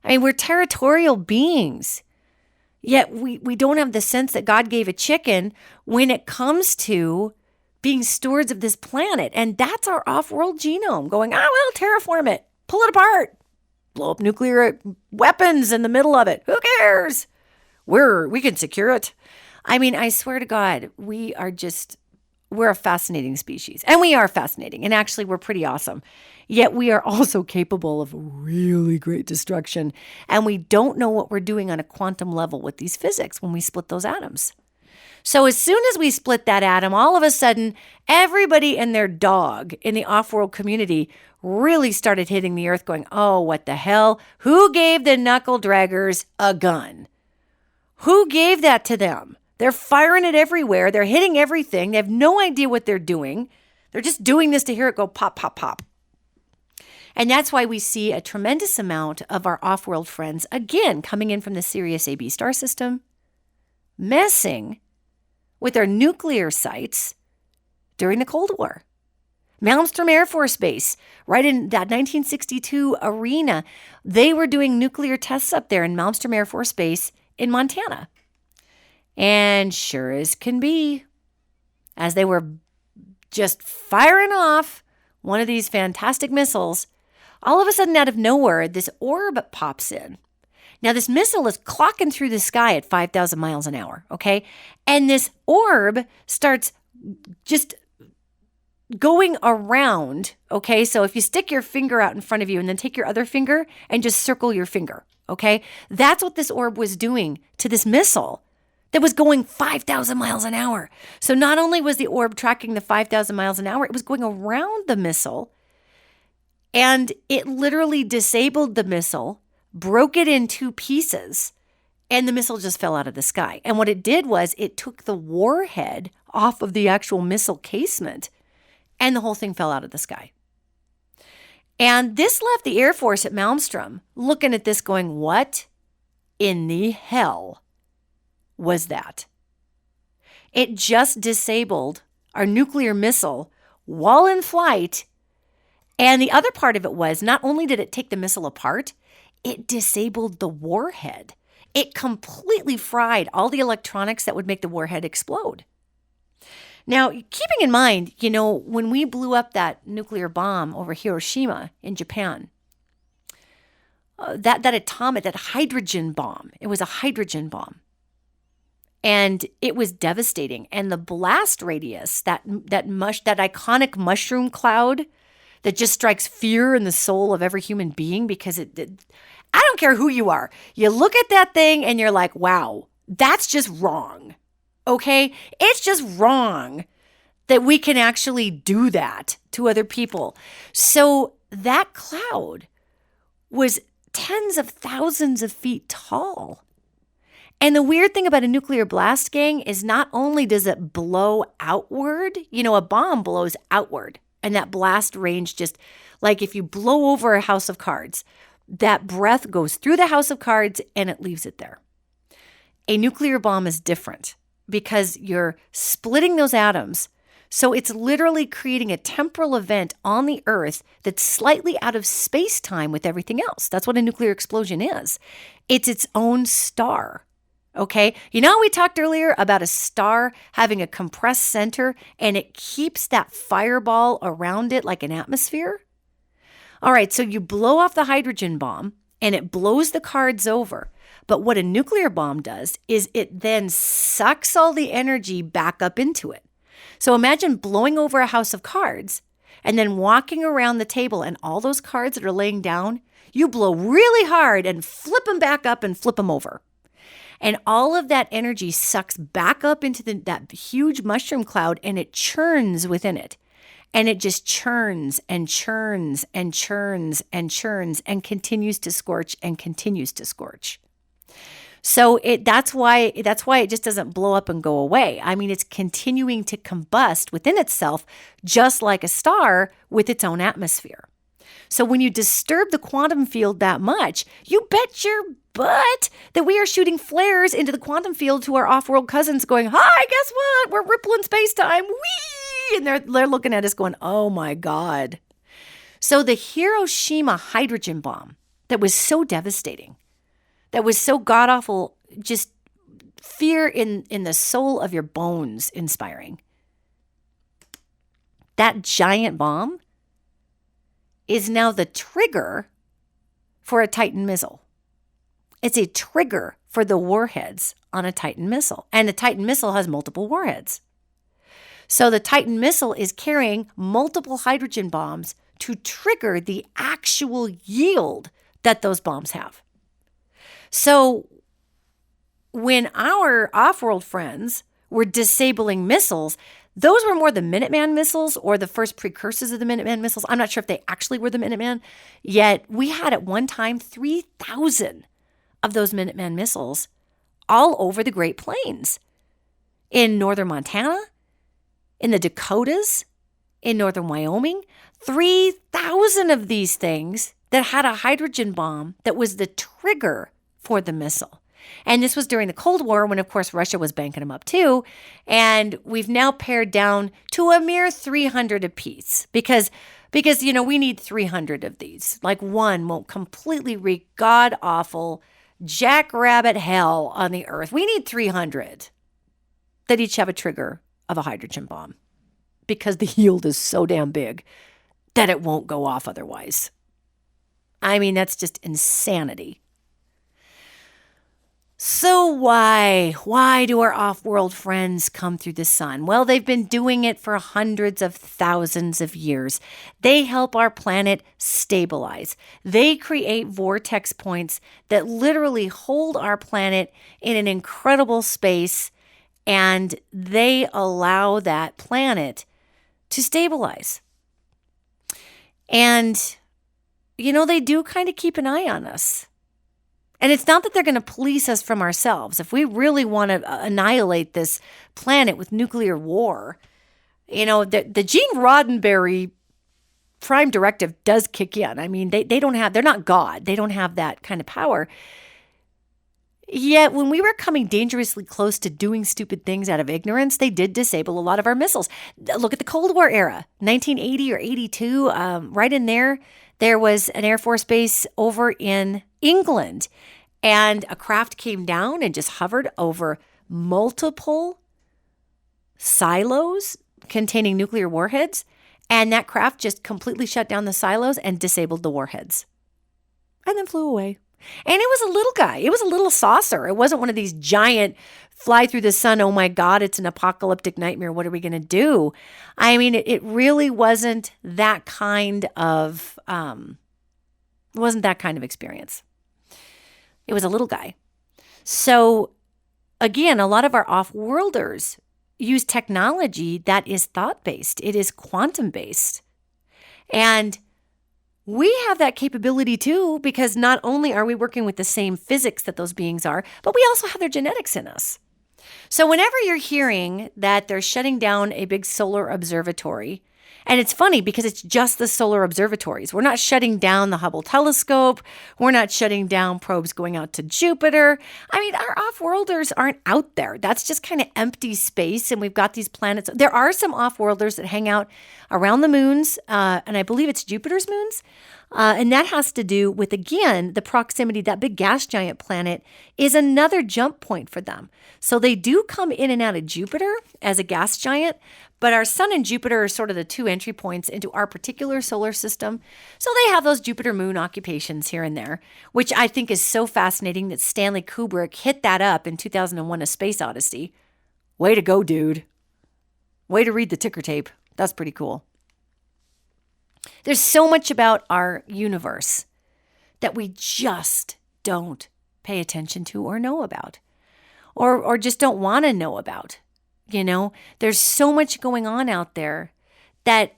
I mean, we're territorial beings, yet we don't have the sense that God gave a chicken when it comes to being stewards of this planet. And that's our off-world genome going, well, terraform it, pull it apart, blow up nuclear weapons in the middle of it. Who cares? We can secure it. I mean, I swear to God, we're a fascinating species. And we are fascinating. And actually, we're pretty awesome. Yet we are also capable of really great destruction. And we don't know what we're doing on a quantum level with these physics when we split those atoms. So as soon as we split that atom, all of a sudden, everybody and their dog in the off-world community really started hitting the earth going, oh, what the hell? Who gave the knuckle draggers a gun? Who gave that to them? They're firing it everywhere. They're hitting everything. They have no idea what they're doing. They're just doing this to hear it go pop, pop, pop. And that's why we see a tremendous amount of our off-world friends, again, coming in from the Sirius AB star system, messing with their nuclear sites during the Cold War. Malmstrom Air Force Base, right in that 1962 arena, they were doing nuclear tests up there in Malmstrom Air Force Base in Montana. And sure as can be, as they were just firing off one of these fantastic missiles, all of a sudden out of nowhere, this orb pops in. Now, this missile is clocking through the sky at 5,000 miles an hour, okay? And this orb starts just going around, okay? So if you stick your finger out in front of you and then take your other finger and just circle your finger, okay? That's what this orb was doing to this missile that was going 5,000 miles an hour. So not only was the orb tracking the 5,000 miles an hour, it was going around the missile, and it literally disabled the missile, broke it in two pieces, and the missile just fell out of the sky. And what it did was it took the warhead off of the actual missile casement, and the whole thing fell out of the sky. And this left the Air Force at Malmstrom looking at this going, what in the hell was that? It just disabled our nuclear missile while in flight. And the other part of it was, not only did it take the missile apart, it disabled the warhead. It completely fried all the electronics that would make the warhead explode. Now, keeping in mind, when we blew up that nuclear bomb over Hiroshima in Japan, that hydrogen bomb, it was a hydrogen bomb. And it was devastating. And the blast radius, that iconic mushroom cloud that just strikes fear in the soul of every human being, because I don't care who you are. You look at that thing and you're like, wow, that's just wrong. Okay? It's just wrong that we can actually do that to other people. So that cloud was tens of thousands of feet tall. And the weird thing about a nuclear blast, gang, is not only does it blow outward, a bomb blows outward. And that blast range, just like if you blow over a house of cards, that breath goes through the house of cards and it leaves it there. A nuclear bomb is different because you're splitting those atoms. So it's literally creating a temporal event on the Earth that's slightly out of space-time with everything else. That's what a nuclear explosion is. It's its own star. Okay, we talked earlier about a star having a compressed center and it keeps that fireball around it like an atmosphere? All right, so you blow off the hydrogen bomb and it blows the cards over. But what a nuclear bomb does is it then sucks all the energy back up into it. So imagine blowing over a house of cards and then walking around the table and all those cards that are laying down, you blow really hard and flip them back up and flip them over. And all of that energy sucks back up into that huge mushroom cloud and it churns within it. And it just churns and churns and churns and churns and continues to scorch and continues to scorch. So that's why it just doesn't blow up and go away. I mean, it's continuing to combust within itself, just like a star with its own atmosphere. So when you disturb the quantum field that much, you bet your butt that we are shooting flares into the quantum field to our off-world cousins going, hi, guess what? We're rippling space-time. Whee! And they're looking at us going, oh my God. So the Hiroshima hydrogen bomb that was so devastating, that was so god-awful, just fear in the soul of your bones inspiring. That giant bomb is now the trigger for a Titan missile. It's a trigger for the warheads on a Titan missile. And the Titan missile has multiple warheads. So the Titan missile is carrying multiple hydrogen bombs to trigger the actual yield that those bombs have. So when our off-world friends were disabling missiles, those were more the Minuteman missiles or the first precursors of the Minuteman missiles. I'm not sure if they actually were the Minuteman, yet we had at one time 3,000 of those Minuteman missiles all over the Great Plains, in northern Montana, in the Dakotas, in northern Wyoming. 3,000 of these things that had a hydrogen bomb that was the trigger for the missile. And this was during the Cold War when, of course, Russia was banking them up too. And we've now pared down to a mere 300 apiece because we need 300 of these. Like one won't completely wreak god-awful jackrabbit hell on the earth. We need 300 that each have a trigger of a hydrogen bomb because the yield is so damn big that it won't go off otherwise. I mean, that's just insanity. So why do our off-world friends come through the sun? Well, they've been doing it for hundreds of thousands of years. They help our planet stabilize. They create vortex points that literally hold our planet in an incredible space, and they allow that planet to stabilize. And, they do kind of keep an eye on us. And it's not that they're going to police us from ourselves. If we really want to annihilate this planet with nuclear war, the Gene Roddenberry prime directive does kick in. I mean, they're not God. They don't have that kind of power. Yet when we were coming dangerously close to doing stupid things out of ignorance, they did disable a lot of our missiles. Look at the Cold War era, 1980 or 82, right in there. There was an Air Force base over in England, and a craft came down and just hovered over multiple silos containing nuclear warheads, and that craft just completely shut down the silos and disabled the warheads, and then flew away. And it was a little guy. It was a little saucer. It wasn't one of these giant fly through the sun, oh my God, it's an apocalyptic nightmare. What are we going to do? I mean, it really wasn't that kind of experience. It was a little guy. So again, a lot of our off-worlders use technology that is thought-based. It is quantum-based. And we have that capability too, because not only are we working with the same physics that those beings are, but we also have their genetics in us. So whenever you're hearing that they're shutting down a big solar observatory, and it's funny because it's just the solar observatories. We're not shutting down the Hubble telescope. We're not shutting down probes going out to Jupiter. I mean, our off-worlders aren't out there. That's just kind of empty space, and we've got these planets. There are some off-worlders that hang out around the moons, and I believe it's Jupiter's moons. And that has to do with, again, the proximity. That big gas giant planet is another jump point for them. So they do come in and out of Jupiter as a gas giant, but our sun and Jupiter are sort of the two entry points into our particular solar system. So they have those Jupiter moon occupations here and there, which I think is so fascinating that Stanley Kubrick hit that up in 2001, A Space Odyssey. Way to go, dude. Way to read the ticker tape. That's pretty cool. There's so much about our universe that we just don't pay attention to or know about, or just don't want to know about. There's so much going on out there that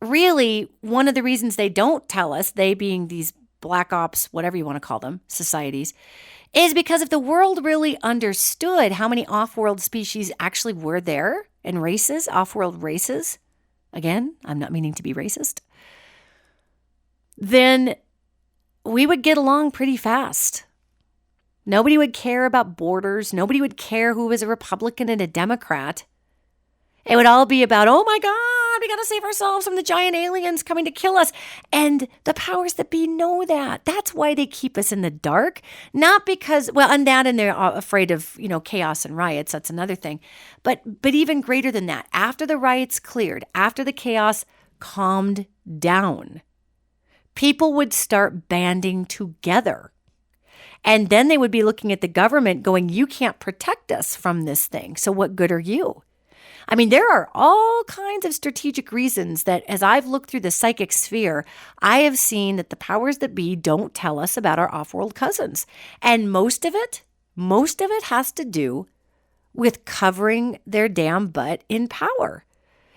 really one of the reasons they don't tell us, they being these black ops, whatever you want to call them, societies, is because if the world really understood how many off-world species actually were there and races, off-world races, again, I'm not meaning to be racist, then we would get along pretty fast. Nobody would care about borders. Nobody would care who was a Republican and a Democrat. It would all be about, oh my God, we got to save ourselves from the giant aliens coming to kill us. And the powers that be know that. That's why they keep us in the dark. Not because, and they're afraid of, chaos and riots. That's another thing. But even greater than that, after the riots cleared, after the chaos calmed down, people would start banding together. And then they would be looking at the government going, you can't protect us from this thing. So what good are you? I mean, there are all kinds of strategic reasons that as I've looked through the psychic sphere, I have seen that the powers that be don't tell us about our off-world cousins. And most of it has to do with covering their damn butt in power.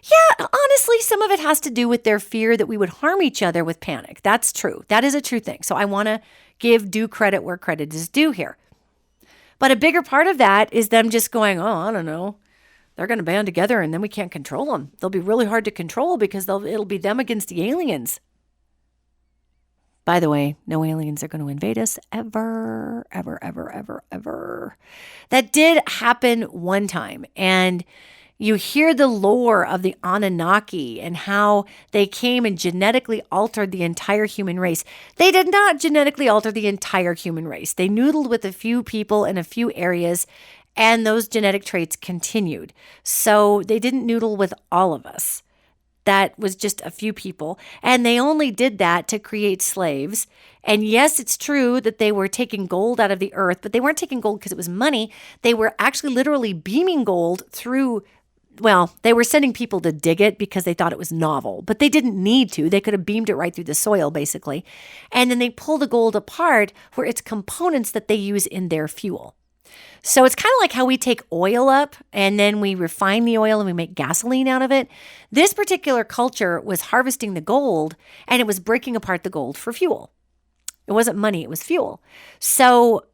Yeah, honestly, some of it has to do with their fear that we would harm each other with panic. That's true. That is a true thing. So I want to give due credit where credit is due here. But a bigger part of that is them just going, oh, I don't know. They're going to band together and then we can't control them. They'll be really hard to control because it'll be them against the aliens. By the way, no aliens are going to invade us ever, ever, ever, ever, ever. That did happen one time. And you hear the lore of the Anunnaki and how they came and genetically altered the entire human race. They did not genetically alter the entire human race. They noodled with a few people in a few areas, and those genetic traits continued. So they didn't noodle with all of us. That was just a few people. And they only did that to create slaves. And yes, it's true that they were taking gold out of the earth, but they weren't taking gold because it was money. They were actually literally beaming gold through. They were sending people to dig it because they thought it was novel, but they didn't need to. They could have beamed it right through the soil, basically. And then they pull the gold apart for its components that they use in their fuel. So it's kind of like how we take oil up and then we refine the oil and we make gasoline out of it. This particular culture was harvesting the gold and it was breaking apart the gold for fuel. It wasn't money, it was fuel. So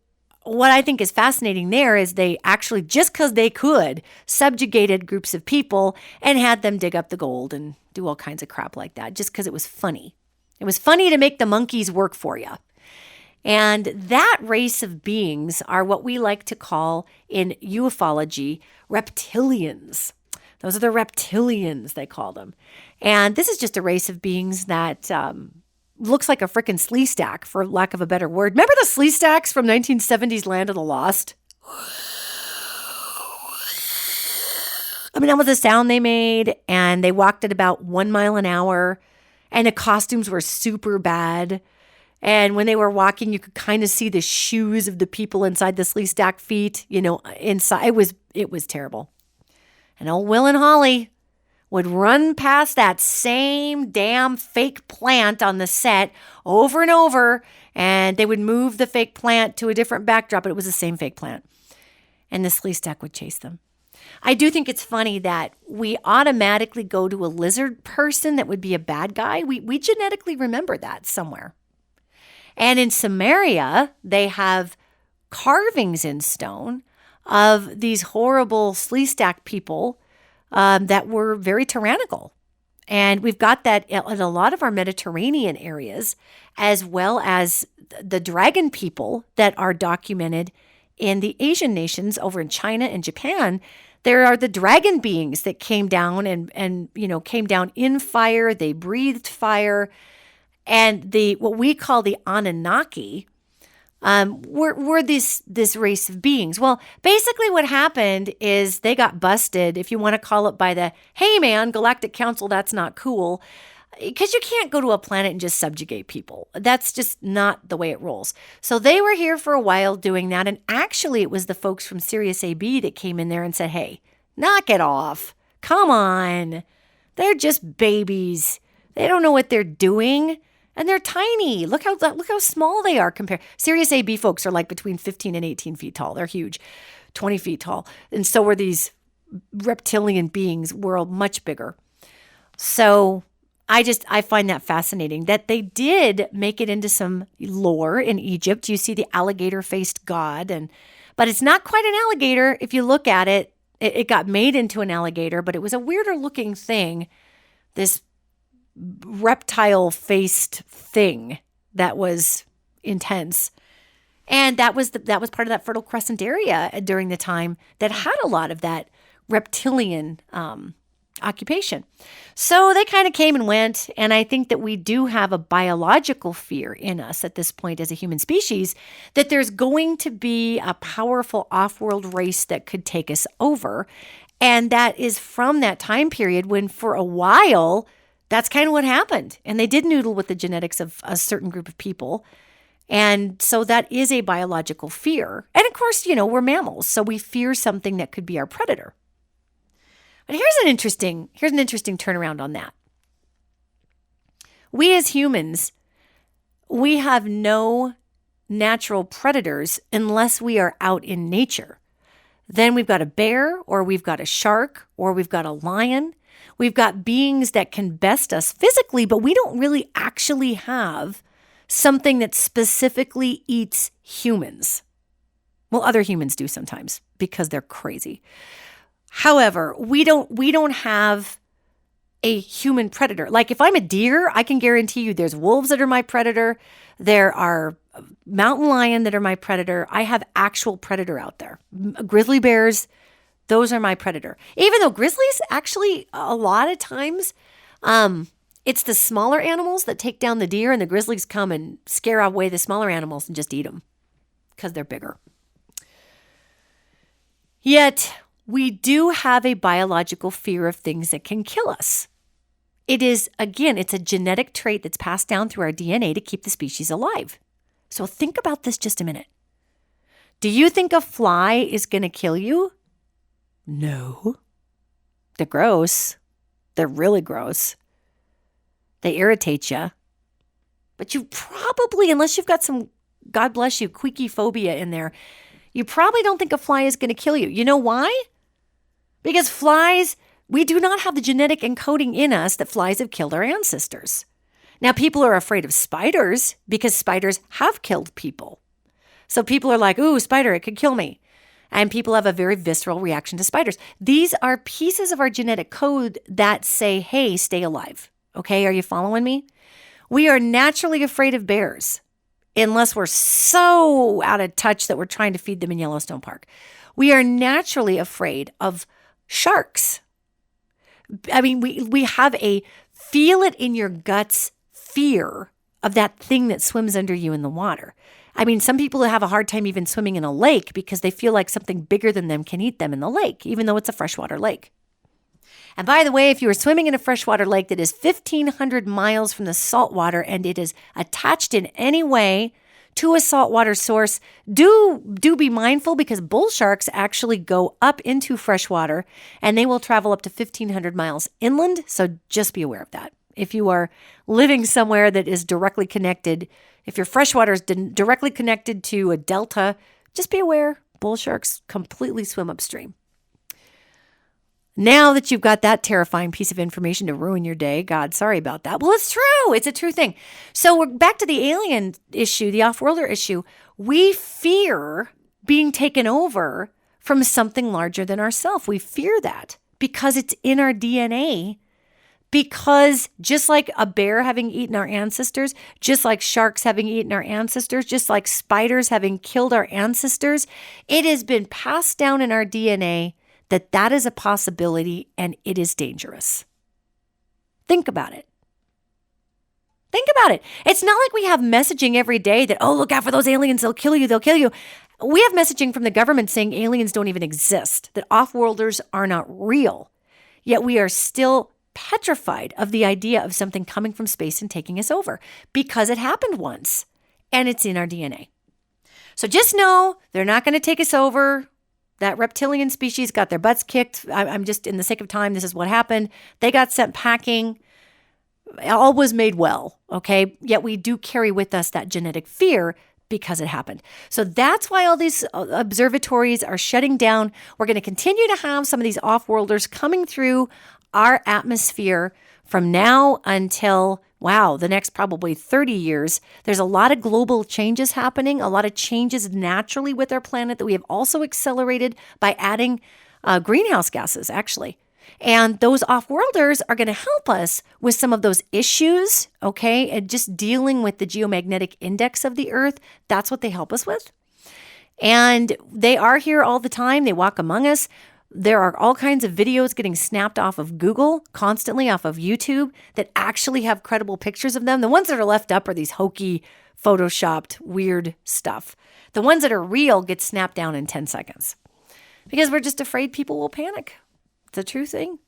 what I think is fascinating there is they actually, just because they could, subjugated groups of people and had them dig up the gold and do all kinds of crap like that just because it was funny. It was funny to make the monkeys work for you. And that race of beings are what we like to call in ufology reptilians. Those are the reptilians, they call them. And this is just a race of beings that looks like a frickin' slee stack, for lack of a better word. Remember the slee stacks from 1970s Land of the Lost? I mean, that was the sound they made, and they walked at about 1 mile an hour, and the costumes were super bad. And when they were walking, you could kind of see the shoes of the people inside the slee stack feet, inside. It was terrible. And old Will and Holly would run past that same damn fake plant on the set over and over, and they would move the fake plant to a different backdrop, but it was the same fake plant. And the slee stack would chase them. I do think it's funny that we automatically go to a lizard person that would be a bad guy. We genetically remember that somewhere. And in Samaria, they have carvings in stone of these horrible slee stack people that were very tyrannical. And we've got that in a lot of our Mediterranean areas, as well as the dragon people that are documented in the Asian nations over in China and Japan. There are the dragon beings that came down and came down in fire. They breathed fire. And what we call the Anunnaki were this race of beings. Well, basically what happened is they got busted, if you want to call it by the, hey man, Galactic Council, that's not cool. Because you can't go to a planet and just subjugate people. That's just not the way it rolls. So they were here for a while doing that. And actually it was the folks from Sirius AB that came in there and said, hey, knock it off. Come on. They're just babies. They don't know what they're doing. And they're tiny. Look how small they are compared. Sirius AB folks are like between 15 and 18 feet tall. They're huge, 20 feet tall. And so were these reptilian beings, were much bigger. So I find that fascinating that they did make it into some lore in Egypt. You see the alligator-faced god, but it's not quite an alligator. If you look at it, it got made into an alligator, but it was a weirder looking thing. This reptile-faced thing that was intense. And that was part of that Fertile Crescent area during the time that had a lot of that reptilian occupation. So they kind of came and went, and I think that we do have a biological fear in us at this point as a human species that there's going to be a powerful off-world race that could take us over. And that is from that time period when for a while, that's kind of what happened. And they did noodle with the genetics of a certain group of people. And so that is a biological fear. And of course, we're mammals, so we fear something that could be our predator. But here's an interesting turnaround on that. We as humans, we have no natural predators unless we are out in nature. Then we've got a bear, or we've got a shark, or we've got a lion. We've got beings that can best us physically, but we don't really actually have something that specifically eats humans. Well, other humans do sometimes because they're crazy. However, we don't have a human predator. Like if I'm a deer, I can guarantee you there's wolves that are my predator. There are mountain lion that are my predator. I have actual predator out there. Grizzly bears, those are my predator. Even though grizzlies actually a lot of times, it's the smaller animals that take down the deer, and the grizzlies come and scare away the smaller animals and just eat them because they're bigger. Yet, we do have a biological fear of things that can kill us. It is, again, it's a genetic trait that's passed down through our DNA to keep the species alive. So think about this just a minute. Do you think a fly is going to kill you? No. They're gross. They're really gross. They irritate you. But you probably, unless you've got some, God bless you, queaky phobia in there, you probably don't think a fly is going to kill you. You know why? Because flies, we do not have the genetic encoding in us that flies have killed our ancestors. Now, people are afraid of spiders because spiders have killed people. So people are like, ooh, spider, it could kill me. And people have a very visceral reaction to spiders. These are pieces of our genetic code that say, hey, stay alive. Okay, are you following me? We are naturally afraid of bears unless we're so out of touch that we're trying to feed them in Yellowstone Park. We are naturally afraid of sharks. I mean, we have a feel it in your guts fear of that thing that swims under you in the water. I mean, some people have a hard time even swimming in a lake because they feel like something bigger than them can eat them in the lake, even though it's a freshwater lake. And by the way, if you are swimming in a freshwater lake that is 1,500 miles from the saltwater and it is attached in any way to a saltwater source, do be mindful because bull sharks actually go up into freshwater and they will travel up to 1,500 miles inland. So just be aware of that. If you are living somewhere that is directly connected, if your freshwater is directly connected to a delta, just be aware bull sharks completely swim upstream. Now that you've got that terrifying piece of information to ruin your day, God, sorry about that. Well, it's true. It's a true thing. So we're back to the alien issue, the off-worlder issue. We fear being taken over from something larger than ourselves. We fear that because it's in our DNA. Because just like a bear having eaten our ancestors, just like sharks having eaten our ancestors, just like spiders having killed our ancestors, it has been passed down in our DNA that is a possibility and it is dangerous. Think about it. Think about it. It's not like we have messaging every day that, oh, look out for those aliens. They'll kill you. They'll kill you. We have messaging from the government saying aliens don't even exist, that off-worlders are not real. Yet we are still petrified of the idea of something coming from space and taking us over because it happened once and it's in our DNA. So just know they're not going to take us over. That reptilian species got their butts kicked. I'm just, in the sake of time, this is what happened. They got sent packing. All was made well, okay? Yet we do carry with us that genetic fear because it happened. So that's why all these observatories are shutting down. We're going to continue to have some of these off-worlders coming through our atmosphere from now until, the next probably 30 years. There's a lot of global changes happening, a lot of changes naturally with our planet that we have also accelerated by adding greenhouse gases, actually. And those off-worlders are going to help us with some of those issues, okay? And just dealing with the geomagnetic index of the Earth, that's what they help us with. And they are here all the time. They walk among us. There are all kinds of videos getting snapped off of Google, constantly off of YouTube, that actually have credible pictures of them. The ones that are left up are these hokey, photoshopped, weird stuff. The ones that are real get snapped down in 10 seconds because we're just afraid people will panic. It's a true thing.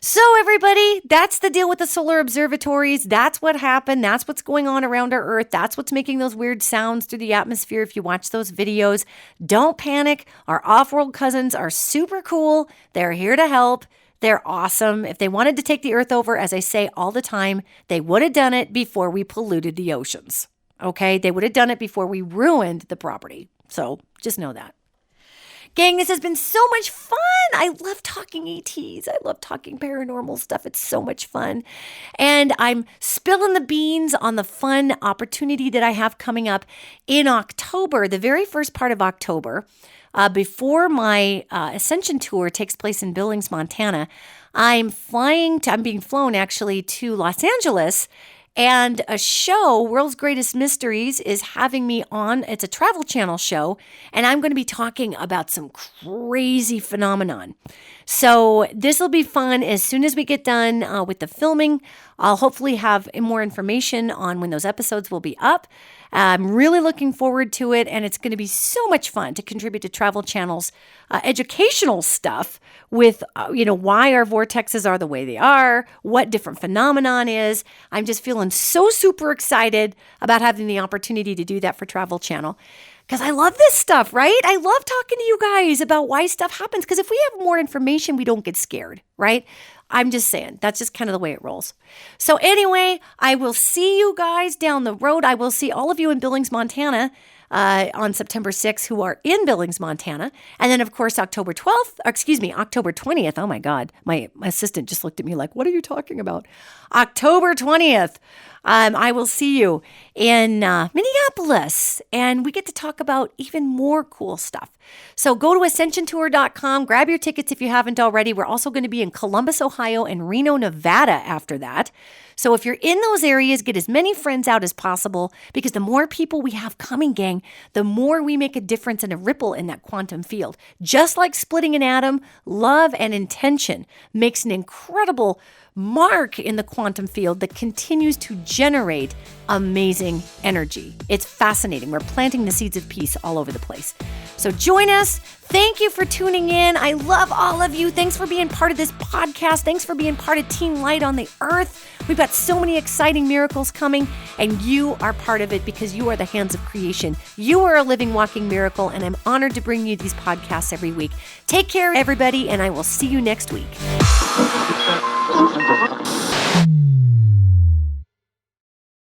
So everybody, that's the deal with the solar observatories. That's what happened. That's what's going on around our Earth. That's what's making those weird sounds through the atmosphere if you watch those videos. Don't panic. Our off-world cousins are super cool. They're here to help. They're awesome. If they wanted to take the Earth over, as I say all the time, they would have done it before we polluted the oceans. Okay? They would have done it before we ruined the property. So just know that. Gang, this has been so much fun. I love talking ETs. I love talking paranormal stuff. It's so much fun. And I'm spilling the beans on the fun opportunity that I have coming up in October, the very first part of October, before my Ascension Tour takes place in Billings, Montana. I'm being flown actually to Los Angeles. And a show, World's Greatest Mysteries, is having me on. It's a Travel Channel show, and I'm going to be talking about some crazy phenomenon. So this will be fun. As soon as we get done with the filming, I'll hopefully have more information on when those episodes will be up. I'm really looking forward to it, and it's going to be so much fun to contribute to Travel Channel's educational stuff with, why our vortexes are the way they are, what different phenomenon is. I'm just feeling so super excited about having the opportunity to do that for Travel Channel. Because I love this stuff, right? I love talking to you guys about why stuff happens. Because if we have more information, we don't get scared, right? I'm just saying, that's just kind of the way it rolls. So anyway, I will see you guys down the road. I will see all of you in Billings, Montana on September 6th who are in Billings, Montana. And then, of course, October 20th. Oh, my God. My assistant just looked at me like, what are you talking about? October 20th. I will see you in Minneapolis, and we get to talk about even more cool stuff. So go to ascensiontour.com, grab your tickets if you haven't already. We're also going to be in Columbus, Ohio, and Reno, Nevada after that. So if you're in those areas, get as many friends out as possible, because the more people we have coming, gang, the more we make a difference and a ripple in that quantum field. Just like splitting an atom, love and intention makes an incredible mark in the quantum field that continues to generate amazing energy. It's fascinating. We're planting the seeds of peace all over the place. So join us. Thank you for tuning in. I love all of you. Thanks for being part of this podcast. Thanks for being part of Team Light on the Earth. We've got so many exciting miracles coming, and you are part of it because you are the hands of creation. You are a living, walking miracle, and I'm honored to bring you these podcasts every week. Take care, everybody, and I will see you next week.